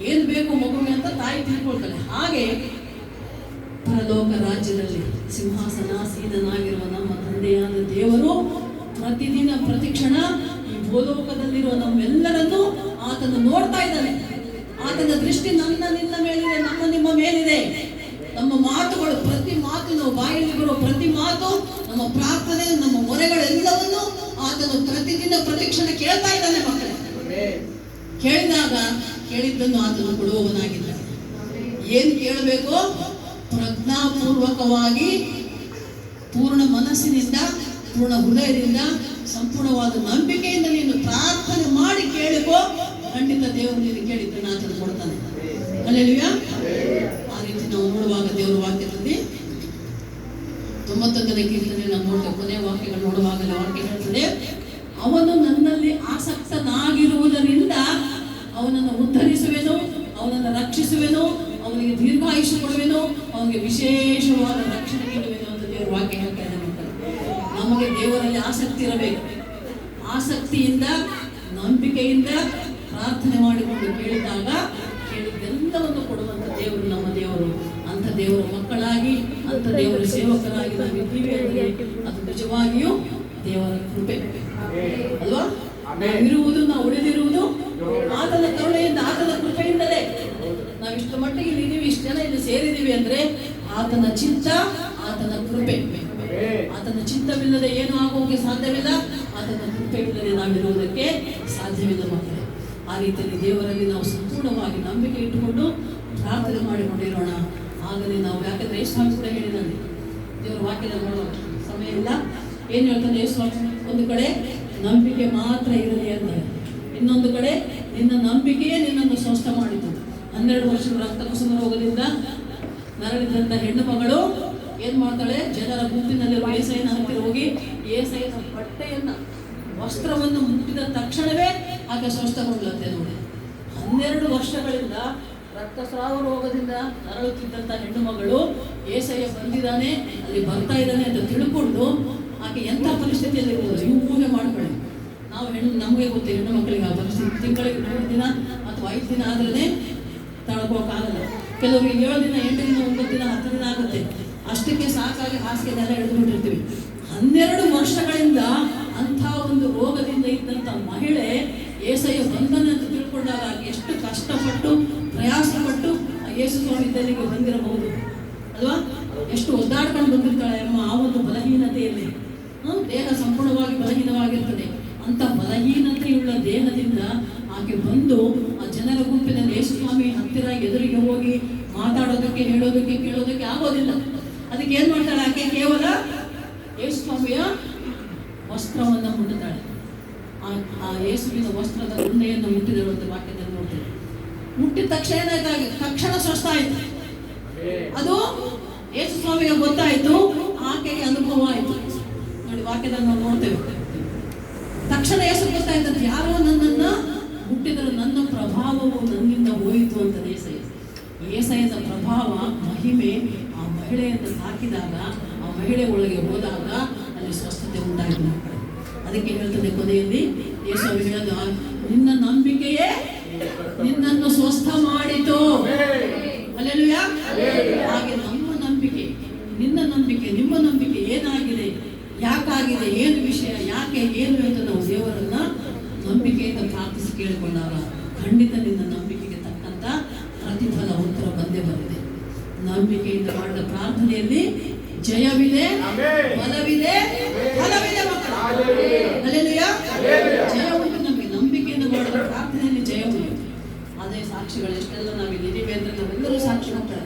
ಏನು ಬೇಕು ಮಗುವಿಗೆ ಅಂತ ತಾಯಿ ತಿಳ್ಕೊಳ್ತಾಳೆ. ಹಾಗೆ ಪರಲೋಕ ರಾಜ್ಯದಲ್ಲಿ ಸಿಂಹಾಸನಾಸೀನನಾಗಿರುವ ನಮ್ಮ ತಂದೆಯಾದ ದೇವರು ಪ್ರತಿದಿನ ಪ್ರತಿಕ್ಷಣ ಈ ಭೂಲೋಕದಲ್ಲಿರುವ ನಮ್ಮೆಲ್ಲರನ್ನು ಆತನು ನೋಡ್ತಾ ಇದ್ದಾನೆ. ಆತನ ದೃಷ್ಟಿ ನನ್ನ ನಿನ್ನ ಮೇಲಿದೆ, ನಮ್ಮ ನಿಮ್ಮ ಮೇಲಿದೆ. ನಮ್ಮ ಮಾತುಗಳು, ಪ್ರತಿ ಮಾತು, ನಾವು ಬಾಯಲ್ಲಿ ಬರೋ ಪ್ರತಿ ಮಾತು, ನಮ್ಮ ಪ್ರಾರ್ಥನೆ, ನಮ್ಮ ಮೊರೆಗಳೆಲ್ಲವನ್ನು ಆತನು ಪ್ರತಿದಿನ ಪ್ರತಿಕ್ಷಣ ಕೇಳ್ತಾ ಇದ್ದಾನೆ ಮಕ್ಕಳೇ. ಕೇಳಿದಾಗ ಕೇಳಿದ್ದನ್ನು ಆತನು ಕೊಡುವವನಾಗಿದ್ದಾನೆ. ಏನು ಕೇಳಬೇಕು? ಪ್ರಜ್ಞಾಪೂರ್ವಕವಾಗಿ ಪೂರ್ಣ ಮನಸ್ಸಿನಿಂದ, ಪೂರ್ಣ ಹೃದಯದಿಂದ, ಸಂಪೂರ್ಣವಾದ ನಂಬಿಕೆಯಿಂದ ನೀನು ಪ್ರಾರ್ಥನೆ ಮಾಡಿ ಕೇಳಿಕೋ, ಖಂಡಿತ ದೇವರು ನೀನು ಕೇಳಿದ್ದನ್ನು ಆತನು ಕೊಡ್ತಾನೆ. ಹಲ್ಲೆಲೂಯಾ. ಆ ರೀತಿ ನಾವು ನೋಡುವಾಗ ದೇವರ ವಾಕ್ಯದಲ್ಲಿ 91ನೇ ಕೀರ್ತನೆ ನಾವು ನೋಡ್ತೇವೆ. ಕೊನೆಯ ವಾಕ್ಯಗಳು ನೋಡುವಾಗಲೇ ವಾಕ್ಯ ಹೇಳ್ತದೆ, ಅವನು ನನ್ನಲ್ಲಿ ಆಸಕ್ತನಾಗಿರುವುದರಿಂದ ಅವನನ್ನು ಉದ್ಧರಿಸುವೆನು, ಅವನನ್ನು ರಕ್ಷಿಸುವೆನು, ಅವನಿಗೆ ದೀರ್ಘಾಯುಷ್ಯ ಕೊಡುವೆನು, ಅವನಿಗೆ ವಿಶೇಷವಾದ ರಕ್ಷಣೆ ನೀಡುವೆನು ಅಂತ ದೇವರ ವಾಕ್ಯ ಹೇಳ್ತಾ ಇದೆ. ನಮಗೆ ದೇವರಲ್ಲಿ ಆಸಕ್ತಿ ಇರಬೇಕು. ಆಸಕ್ತಿಯಿಂದ ನಂಬಿಕೆಯಿಂದ ಪ್ರಾರ್ಥನೆ ಮಾಡಿಕೊಂಡು ಕೇಳಿದಾಗ ಕೇಳಿದ್ದೆಲ್ಲವನ್ನು ಕೊಡುವಂಥ ದೇವರು ನಮ್ಮ ದೇವರು. ಅಂಥ ದೇವರ ಮಕ್ಕಳಾಗಿ, ಅಂಥ ದೇವರ ಸೇವಕರಾಗಿ ನಾವಿದ್ದೀವಿ ಅಂದರೆ ಅದು ನಿಜವಾಗಿಯೂ ದೇವರ ಕೃಪೆ ಅಲ್ವಾ? ನಾವಿರುವುದು, ನಾವು ಉಳಿದಿರುವುದು ಆತನ ಕರುಣೆಯಿಂದ, ಆತನ ಕೃಪೆಯಿಂದಲೇ. ನಾವಿಷ್ಟು ಮಟ್ಟಿಗೆ ಇಲ್ಲಿದ್ದೀವಿ, ಇಷ್ಟು ಜನ ಇಲ್ಲಿ ಸೇರಿದ್ದೀವಿ ಅಂದ್ರೆ ಆತನ ಚಿತ್ತ, ಆತನ ಕೃಪೆ. ಆತನ ಚಿತ್ತವಿಲ್ಲದೆ ಏನು ಆಗೋಕೆ ಸಾಧ್ಯವಿಲ್ಲ, ಆತನ ಕೃಪೆಯಿಲ್ಲದೆ ನಾವಿರುವುದಕ್ಕೆ ಸಾಧ್ಯವಿಲ್ಲ ಮಕ್ಕಳೇ. ಆ ರೀತಿಯಲ್ಲಿ ದೇವರಲ್ಲಿ ನಾವು ಸಂಪೂರ್ಣವಾಗಿ ನಂಬಿಕೆ ಇಟ್ಟುಕೊಂಡು ಪ್ರಾರ್ಥನೆ ಮಾಡಿಕೊಂಡಿರೋಣ. ಆಗಲೇ ನಾವು, ಯಾಕಂದ್ರೆ ಯೇಸು ಕೂಡ ಹೇಳಿದ್ದಾನೆ, ದೇವರ ವಾಕ್ಯದಲ್ಲಿ ನೋಡೋಣ, ಸಮಯ ಇಲ್ಲ. ಏನು ಹೇಳ್ತಾನೆ ಯೇಸು? ಒಂದು ಕಡೆ ನಂಬಿಕೆ ಮಾತ್ರ ಇರಲಿ ಅಂತಾರೆ, ಇನ್ನೊಂದು ಕಡೆ ನಿನ್ನ ನಂಬಿಕೆಯೇ ನಿನ್ನನ್ನು ಸ್ವಸ್ಥ ಮಾಡಿತು. 12 ವರ್ಷಗಳ ರಕ್ತಕುಸುಮ ರೋಗದಿಂದ ನರಳಿದಂಥ ಹೆಣ್ಣು ಮಗಳು ಏನ್ ಮಾಡ್ತಾಳೆ? ಜನರ ಗುಂಪಿನಲ್ಲಿರುವ ಏಸೈನ ಹತ್ತಿರ ಹೋಗಿ ಏಸೈನ ಬಟ್ಟೆಯನ್ನ, ವಸ್ತ್ರವನ್ನು ಮುಟ್ಟಿದ ತಕ್ಷಣವೇ ಆಕೆ ಸ್ವಸ್ಥಗೊಂಡ್ಲಂತೆ ನೋಡಿ. 12 ವರ್ಷಗಳಿಂದ ರಕ್ತಸ್ರಾವ ರೋಗದಿಂದ ನರಳುತ್ತಿದ್ದಂಥ ಹೆಣ್ಣು ಮಗಳು ಏಸಯ್ಯ ಬಂದಿದ್ದಾನೆ, ಅಲ್ಲಿ ಬರ್ತಾ ಇದ್ದಾನೆ ಅಂತ ತಿಳ್ಕೊಂಡು ಆಕೆ ಎಂಥ ಪರಿಸ್ಥಿತಿಯಲ್ಲಿ ಇರ್ಬೋದು ಇವು ಊಹೆ ಮಾಡ್ಕೊಳ್ಳಿ. ನಾವು ನಮಗೆ ಗೊತ್ತು ಹೆಣ್ಣು ಮಕ್ಕಳಿಗೆ ಆ ಪರಿಸ್ಥಿತಿ. ತಿಂಗಳಿಗೆ 3 ದಿನ ಅಥವಾ 5 ದಿನ ಆದ್ರೇ ತಳ್ಕೋಕ್ಕಾಗಲ್ಲ. ಕೆಲವರಿಗೆ 7 ದಿನ, 8 ದಿನ, 9 ದಿನ, 10 ದಿನ ಆಗುತ್ತೆ. ಅಷ್ಟಕ್ಕೆ ಸಾಕಾಗಿ ಹಾಸಿಗೆನೆಲ್ಲ ಎಳೆದುಬಿಟ್ಟಿರ್ತೀವಿ. 12 ವರ್ಷಗಳಿಂದ ಅಂಥ ಒಂದು ರೋಗದಿಂದ ಇದ್ದಂಥ ಮಹಿಳೆ ಏಸಯ್ಯ ಬಂದನೆ ಅಂತ ತಿಳ್ಕೊಂಡಾಗ ಆಕೆ ಎಷ್ಟು ಕಷ್ಟಪಟ್ಟು ಪ್ರಯಾಸಪಟ್ಟು ಆ ಯೇಸು ಸ್ವಾಮಿ ಇದ್ದಲ್ಲಿಗೆ ಬಂದಿರಬಹುದು ಅಲ್ವಾ? ಎಷ್ಟು ಒದ್ದಾಡ್ಕೊಂಡು ಬಂದಿರ್ತಾಳೆ ಅಮ್ಮ ಆ ಒಂದು ಬಲಹೀನತೆಯಲ್ಲಿ. ದೇಹ ಸಂಪೂರ್ಣವಾಗಿ ಬಲಹೀನವಾಗಿರ್ತದೆ. ಅಂತ ಬಲಹೀನತೆಯುಳ್ಳ ದೇಹದಿಂದ ಆಕೆ ಬಂದು ಆ ಜನರ ಗುಂಪಿನಲ್ಲಿ ಯೇಸು ಸ್ವಾಮಿ ಹತ್ತಿರ ಎದುರಿಗೆ ಹೋಗಿ ಮಾತಾಡೋದಕ್ಕೆ, ಹೇಳೋದಕ್ಕೆ, ಕೇಳೋದಕ್ಕೆ ಆಗೋದಿಲ್ಲ. ಅದಕ್ಕೆ ಏನ್ ಮಾಡ್ತಾಳೆ ಆಕೆ? ಕೇವಲ ಯೇಸು ಸ್ವಾಮಿಯ ವಸ್ತ್ರವನ್ನು ಮುಟ್ಟುತ್ತಾಳೆ. ಆ ಯೇಸುವಿನ ವಸ್ತ್ರದ ಉಂಡೆಯನ್ನು ಮುಟ್ಟಿದರು ಅಂತ ವಾಕ್ಯದಲ್ಲಿ ನೋಡ್ತೇವೆ. ಮುಟ್ಟಿದ ತಕ್ಷಣ ಏನಾಯ್ತು? ತಕ್ಷಣ ಸ್ವಸ್ಥ ಆಯ್ತು. ಅದು ಯೇಸು ಸ್ವಾಮಿಗೆ ಗೊತ್ತಾಯ್ತು, ಆಕೆಗೆ ಅನುಭವ ಆಯ್ತು. ನೋಡಿ ವಾಕ್ಯದಲ್ಲಿ ನಾವು ನೋಡ್ತೇವೆ. ತಕ್ಷಣ ಯೇಸು ಗೊತ್ತಾಯ್ತು, ಯಾರೋ ನನ್ನನ್ನ ಮುಟ್ಟಿದರು, ನನ್ನ ಪ್ರಭಾವವು ನನ್ನಿಂದ ಹೋಯಿತು ಅಂತ. ಏಸಯ್ಯನ ಪ್ರಭಾವ, ಮಹಿಮೆ ಆ ಮಹಿಳೆಯನ್ನು ತಾಕಿದಾಗ, ಆ ಮಹಿಳೆ ಒಳಗೆ ಹೋದಾಗ ಅಲ್ಲಿ ಸ್ವಸ್ಥತೆ ಉಂಟಾಯಿತು. ಅದಕ್ಕೆ ಹೇಳ್ತದೆ ಕೊನೆಯಲ್ಲಿ ಯೇಸು ಹೇಳೋದು, ನಿನ್ನ ನಂಬಿಕೆಯೇ ನಿನ್ನನ್ನು ಸ್ವಸ್ಥ ಮಾಡಿತು. ಹಲ್ಲೆಲೂಯಾ. ಹಾಗೆ ನಮ್ಮ ನಂಬಿಕೆ, ನಿನ್ನ ನಂಬಿಕೆ, ನಿಮ್ಮ ನಂಬಿಕೆ ಏನಾಗಿದೆ, ಯಾಕಾಗಿದೆ, ಏನು ವಿಷಯ, ಯಾಕೆ, ಏನು ಅಂತ ನಾವು ದೇವರನ್ನ ನಂಬಿಕೆಯಿಂದ ಪ್ರಾರ್ಥಿಸಿ ಕೇಳಿಕೊಂಡಾಗ ಖಂಡಿತ ನಿನ್ನ ನಂಬಿಕೆಗೆ ತಕ್ಕಂತ ಪ್ರತಿಫಲ, ಉತ್ತರ ಬಂದೇ ಬಂದಿದೆ. ನಂಬಿಕೆಯಿಂದ ಮಾಡಿದ ಪ್ರಾರ್ಥನೆಯಲ್ಲಿ ಜಯವಿದೆ, ಬಲವಿದೆ, ಫಲವಿದೆ ಮಕ್ಕಳು. ಹಲ್ಲೆಲೂಯಾ. ಜಯ ಉಂಟು ನಮಗೆ, ನಂಬಿಕೆಯಿಂದ ಮಾಡಿದ ಪ್ರಾರ್ಥನೆಯಲ್ಲಿ ಜಯ ಉಂಟು. ಅದೇ ಸಾಕ್ಷಿಗಳು ಎಷ್ಟೆಲ್ಲ ನಾವಿದ್ದೀವಿ ಅಂದ್ರೆ ನಾವೆಲ್ಲರೂ ಸಾಕ್ಷಿ ಮಕ್ಕಳು.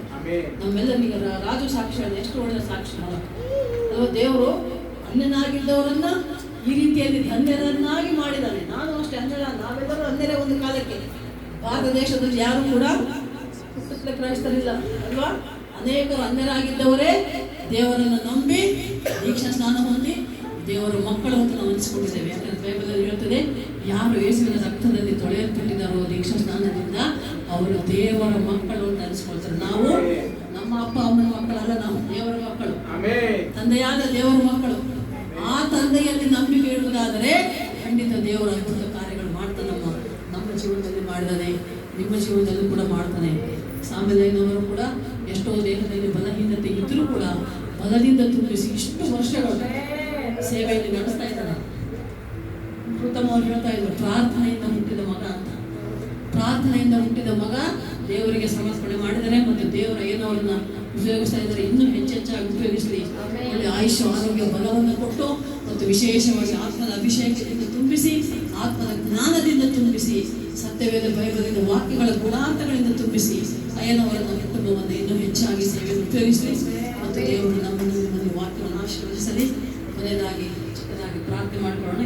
ನಮ್ಮೆಲ್ಲರಿಗೆ ರಾಜು ಸಾಕ್ಷಿಗಳು ಎಷ್ಟು ಒಳ್ಳೆಯ ಸಾಕ್ಷಿಗಳು. ದೇವರು ಅನ್ಯನಾಗಿದ್ದವರನ್ನ ಈ ರೀತಿಯಲ್ಲಿ ಧನ್ಯರನ್ನಾಗಿ ಮಾಡಿದ್ದಾನೆ. ನಾನು ಅಷ್ಟೇ ಅನ್ಯರ, ನಾವೆಲ್ಲರೂ ಅನ್ಯರೇ ಒಂದು ಕಾಲಕ್ಕೆ. ಭಾರತ ದೇಶದಲ್ಲಿ ಯಾರು ಕೂಡ ಕ್ರೈಸ್ತರಿಲ್ಲ ಅಲ್ವಾ? ಅನೇಕರು ಅನ್ಯರಾಗಿದ್ದವರೇ ದೇವರನ್ನು ನಂಬಿ ದೀಕ್ಷಾ ಸ್ನಾನ ಹೊಂದಿ ದೇವರ ಮಕ್ಕಳು ಅಂತ ನಾವು ಅನಿಸ್ಕೊಂಡಿದ್ದೇವೆ. ಯಾಕಂದ್ರೆ ಬೈಬಲಲ್ಲಿ ಹೇಳ್ತದೆ, ಯಾರು ಯೇಸುವಿನ ರಕ್ತದಲ್ಲಿ ತೊಳೆಯಲ್ಪಟ್ಟಿದ್ದಾರೋ ದೀಕ್ಷಾ ಸ್ನಾನದಿಂದ ಅವರು ದೇವರ ಮಕ್ಕಳು ಅಂತ ಅನಿಸ್ಕೊಳ್ತಾರೆ. ನಾವು ನಮ್ಮ ಅಪ್ಪ ಅಮ್ಮನ ಮಕ್ಕಳಲ್ಲ, ನಾವು ದೇವರ ಮಕ್ಕಳು, ತಂದೆಯಾದ ದೇವರ ಮಕ್ಕಳು. ಆ ತಂದೆಯಲ್ಲಿ ನಂಬಿಕೆ ಇಡುವುದಾದರೆ ಖಂಡಿತ ದೇವರ ಅದ್ಭುತ ಕಾರ್ಯಗಳು ಮಾಡ್ತಾನೆ. ನಮ್ಮ ಜೀವನದಲ್ಲಿ ಮಾಡಿದಾನೆ, ನಿಮ್ಮ ಜೀವನದಲ್ಲೂ ಕೂಡ ಮಾಡ್ತಾನೆ. ಸಾಮಾನ್ಯನವರು ಕೂಡ ಎಷ್ಟೋ ದೇಹದಲ್ಲಿ ಬಲಹೀನತೆ ಇದ್ರೂ ಕೂಡ ಬಲದಿಂದ ತುಂಬಿಸಿ ಇಷ್ಟು ವರ್ಷಗಳು ಸೇವೆಯಲ್ಲಿ ನಡೆಸ್ತಾ ಇದ್ದಾನೆ. ಉತ್ತಮವ್ರು ಹೇಳ್ತಾ ಇದ್ರು, ಪ್ರಾರ್ಥನೆಯಿಂದ ಹುಟ್ಟಿದ ಮಗ ಅಂತ. ಪ್ರಾರ್ಥನೆಯಿಂದ ಹುಟ್ಟಿದ ಮಗ ದೇವರಿಗೆ ಸಮರ್ಪಣೆ ಮಾಡಿದರೆ ಮತ್ತು ದೇವರ ಏನೋ ಅವ್ರನ್ನ ಉಪಯೋಗಿಸ್ತಾ ಇದ್ದಾರೆ, ಇನ್ನೂ ಹೆಚ್ಚೆಚ್ಚಾಗಿ ಉಪಯೋಗಿಸಲಿ, ಒಳ್ಳೆ ಆಯುಷ್ಯ, ಆರೋಗ್ಯ, ಬಲವನ್ನು ಕೊಟ್ಟು ಮತ್ತು ವಿಶೇಷವಾಗಿ ಆತ್ಮದ ಅಭಿಷೇಕದಿಂದ ತುಂಬಿಸಿ, ಆತ್ಮದ ಜ್ಞಾನದಿಂದ ತುಂಬಿಸಿ, ಸತ್ಯವೇದ ಬೈಬಲಿನ ವಾಕ್ಯಗಳ ಗುಣಾರ್ಥಗಳಿಂದ ತುಂಬಿಸಿ ಅಯ್ಯನವರನ್ನ ಕುಟುಂಬವನ್ನು ಇನ್ನೂ ಹೆಚ್ಚಾಗಿ ಸೇವೆಯನ್ನು ಉಪಯೋಗಿಸಲಿ ಮತ್ತು ದೇವರು ನಮ್ಮನ್ನು ವಾಕ್ಯವನ್ನು ಆಶೀರ್ವದಿಸಲಿ. ಕೊನೆಯದಾಗಿ ಚಿಕ್ಕದಾಗಿ ಪ್ರಾರ್ಥನೆ ಮಾಡಿಕೊಳ್ಳೋಣ.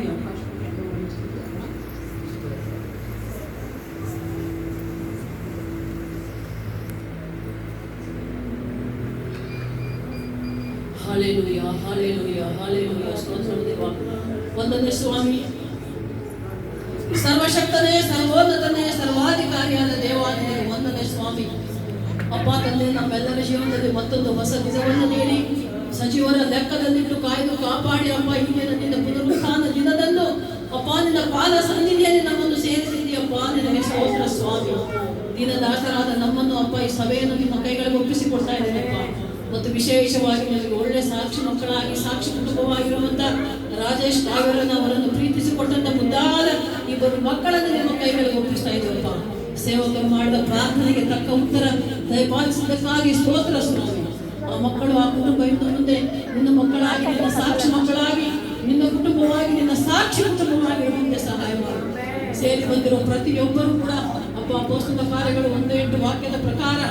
Hallelujah, hallelujah, hallelujah. ಸ್ತೋತ್ರ ದೇವ. ವಂದನೆ ಸ್ವಾಮಿ. ಸರ್ವಶಕ್ತನೇ, ಸರ್ವೋನ್ನತನೇ, ಸರ್ವಾಧಿಕಾರಿಯಾದ ದೇವಾಲಯ ವಂದನೆ ಸ್ವಾಮಿ. ಅಪ್ಪ ತಂದೆ, ನಮ್ಮೆಲ್ಲರ ಜೀವನದಲ್ಲಿ ಮತ್ತೊಂದು ಹೊಸ ದಿನವನ್ನು ನೀಡಿ ಸಜೀವರ ಲೆಕ್ಕದಲ್ಲಿಟ್ಟು ಕಾಯ್ದು ಕಾಪಾಡಿ ಅಪ್ಪ ಹಿಂದಿನ ನಿನ್ನ ಪುನರುತ್ಥಾನ ದಿನದಂದು ಅಪ್ಪ ನಿನ್ನ ಪಾದ ಸನ್ನಿಧಿಯಲ್ಲಿ ನಮ್ಮನ್ನು ಸೇರಿಸಿದೆಯಪ್ಪ. ನಿನಗೆ ಸ್ತೋತ್ರ ಸ್ವಾಮಿ. ದೀನದಾಸರಾದ ನಮ್ಮನ್ನು ಅಪ್ಪ ಈ ಸಭೆಯನ್ನು ನಿಮ್ಮ ಕೈಗಳಿಗೆ ಒಪ್ಪಿಸಿಕೊಡ್ತಾ ಇದ್ದೇನೆಪ್ಪ. ಮತ್ತು ವಿಶೇಷವಾಗಿ ನನಗೆ ಒಳ್ಳೆ ಸಾಕ್ಷಿ ಮಕ್ಕಳಾಗಿ, ಸಾಕ್ಷಿ ಕುಟುಂಬವಾಗಿರುವಂತ ರಾಜೇಶ್ ಕಾವೇರನ್ನ ಅವರನ್ನು ಪ್ರೀತಿಸಿಕೊಟ್ಟಂತ ಮುದ್ದಾದ ಇಬ್ಬರು ಮಕ್ಕಳನ್ನು ನಿಮ್ಮ ಕೈಗಳಿಗೆ ಒಪ್ಪಿಸ್ತಾ ಇದ್ದೇವಪ್ಪ. ಸೇವಕರು ಮಾಡಿದ ಪ್ರಾರ್ಥನೆಗೆ ತಕ್ಕ ಉತ್ತರ ದಯಪಾಲಿಸಿದ್ದಕ್ಕಾಗಿ ಸ್ತೋತ್ರ ಸ್ವಾಮಿ. ಆ ಮಕ್ಕಳು, ಆ ಕುಟುಂಬ ಇನ್ನು ಮುಂದೆ ನಿನ್ನ ಮಕ್ಕಳಾಗಿ, ನಿನ್ನ ಸಾಕ್ಷಿ ಮಕ್ಕಳಾಗಿ, ನಿನ್ನ ಕುಟುಂಬವಾಗಿ, ನಿನ್ನ ಸಾಕ್ಷಿ ಕುಟುಂಬವಾಗಿ ಮುಂದೆ ಸಹಾಯ ಮಾಡಿ. ಸೇರಿ ಬಂದಿರೋ ಪ್ರತಿಯೊಬ್ಬರು ಕೂಡ ಅಪ್ಪ ಅಪೊಸ್ತಲ ಕಾರ್ಯಗಳು 1:8 ವಾಕ್ಯದ ಪ್ರಕಾರ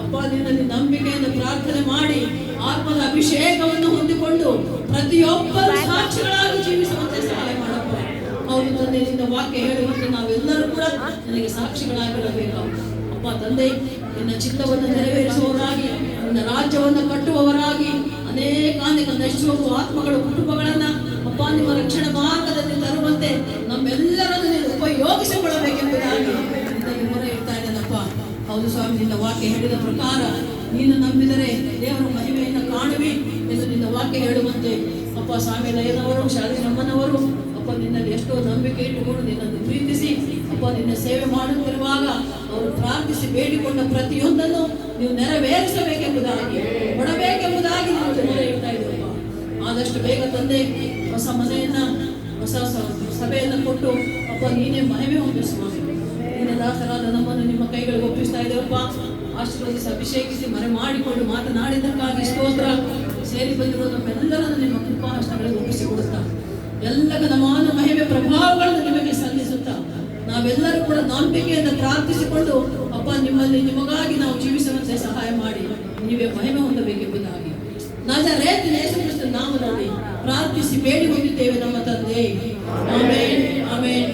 ಅಪ್ಪ ನಿನ್ನಲ್ಲಿ ನಂಬಿಕೆಯನ್ನು ಪ್ರಾರ್ಥನೆ ಮಾಡಿ ಆತ್ಮದ ಅಭಿಷೇಕವನ್ನು ಹೊಂದಿಕೊಂಡು ಪ್ರತಿಯೊಬ್ಬರು ಸಾಕ್ಷಿಗಳಾಗಿ ಜೀವಿಸುವಂತೆ ಸಹಾಯ ಮಾಡಪ್ಪ. ಹೌದು ತಂದೆ, ನಿನ್ನ ವಾಕ್ಯ ಹೇಳುವಂತೆ ನಾವೆಲ್ಲರೂ ಕೂಡ ನನಗೆ ಸಾಕ್ಷಿಗಳಾಗಿರಬೇಕು ಅಪ್ಪ ತಂದೆ. ನಿನ್ನ ಚಿತ್ತವನ್ನು ನೆರವೇರಿಸುವವರಾಗಿ, ನಿನ್ನ ರಾಜ್ಯವನ್ನು ಕಟ್ಟುವವರಾಗಿ ಅನೇಕ ನಶಿಸಿ ಹೋಗುವ ಆತ್ಮಗಳು, ಕುಟುಂಬಗಳನ್ನ ಅಪ್ಪ ನಿಮ್ಮ ರಕ್ಷಣಾ ಮಾರ್ಗದಲ್ಲಿ ತರುವಂತೆ ನಮ್ಮೆಲ್ಲರನ್ನು ನೀನು ಉಪಯೋಗಿಸಿಕೊಳ್ಳಬೇಕೆಂಬುದಾಗಿ ಮೊರೆ ಇಡ್ತಾ ಇದ್ದೇನಪ್ಪ. ಹೌದು ಸ್ವಾಮಿ, ನಿನ್ನ ವಾಕ್ಯ ಹೇಳಿದ ಪ್ರಕಾರ ನೀನು ನಂಬಿದರೆ ದೇವರ ಮಹಿಮೆಯನ್ನು ಕಾಣುವಿ ಎಂದು ನಿನ್ನ ವಾಕ್ಯ ಹೇಳುವಂತೆ ಅಪ್ಪ ಸ್ವಾಮಿ ಲಯನವರು, ಶಾಲೆ ನಮ್ಮನವರು ಅಪ್ಪ ನಿನ್ನಲ್ಲಿ ಎಷ್ಟೋ ನಂಬಿಕೆ ಇಟ್ಟುಕೊಂಡು ನಿನ್ನನ್ನು ಪ್ರೀತಿಸಿ ಅಪ್ಪ ನಿನ್ನ ಸೇವೆ ಮಾಡುತ್ತಿರುವಾಗ ಅವರು ಪ್ರಾರ್ಥಿಸಿ ಬೇಡಿಕೊಂಡ ಪ್ರತಿಯೊಂದನ್ನು ನೀವು ನೆರವೇರಿಸಬೇಕೆಂಬುದಾಗಿ, ಕೊಡಬೇಕೆಂಬುದಾಗಿ ನಾವು ಮೊರೆ ಇಡ್ತಾ ಇದ್ದೇವಪ್ಪ. ಆದಷ್ಟು ಬೇಗ ತಂದೆ ಹೊಸ ಮನೆಯನ್ನ, ಹೊಸ ಸಭೆಯನ್ನು ಕೊಟ್ಟು ಅಪ್ಪ ನೀನೇ ಮಹಿಮೆ ಹೊಂದು ಸ್ವಾಮಿ. ನಿನ್ನ ದಾಸರಾದ ನಮ್ಮನ್ನು ನಿಮ್ಮ ಕೈಗಳಿಗೆ ಒಪ್ಪಿಸ್ತಾ ಇದ್ದೇವಪ್ಪ. ಆಶೀರ್ವದಿಸಿ, ಅಭಿಷೇಕಿಸಿ, ಮರೆ ಮಾಡಿಕೊಂಡು ಮಾತನಾಡಿದ್ದಕ್ಕಾಗಿ ಸ್ತೋತ್ರ. ಸೇರಿ ಬಂದಿರುವ ನಮ್ಮೆಲ್ಲರನ್ನು ನಿಮ್ಮ ಕೃಪಾಹಸ್ತಗಳಿಗೆ ಒಪ್ಪಿಸಿಕೊಡುತ್ತಾ ಎಲ್ಲ ಘನಮಾನ ಮಹಿಮೆ ಪ್ರಭಾವಗಳನ್ನು ನಿಮಗೆ ಸಲ್ಲಿಸುತ್ತಾ ನಾವೆಲ್ಲರೂ ಕೂಡ ನಂಬಿಕೆಯಿಂದ ಪ್ರಾರ್ಥಿಸಿಕೊಂಡು ಅಪ್ಪ ನಿಮ್ಮಲ್ಲಿ ನಿಮಗಾಗಿ ನಾವು ಜೀವಿಸುವಂತೆ ಸಹಾಯ ಮಾಡಿ ನೀವೇ ಮಹಿಮೆ ಹೊಂದಬೇಕೆಂಬುದಾಗಿ ನಜರೇತಿನ ಯೇಸು ಕ್ರಿಸ್ತನ ನಾಮದಲ್ಲಿ ಪ್ರಾರ್ಥಿಸಿ ಬೇಡಿ ಹೊಂದಿದ್ದೇವೆ ನಮ್ಮ ತಂದೆ. ಆಮೆನ್. ಆಮೆನ್.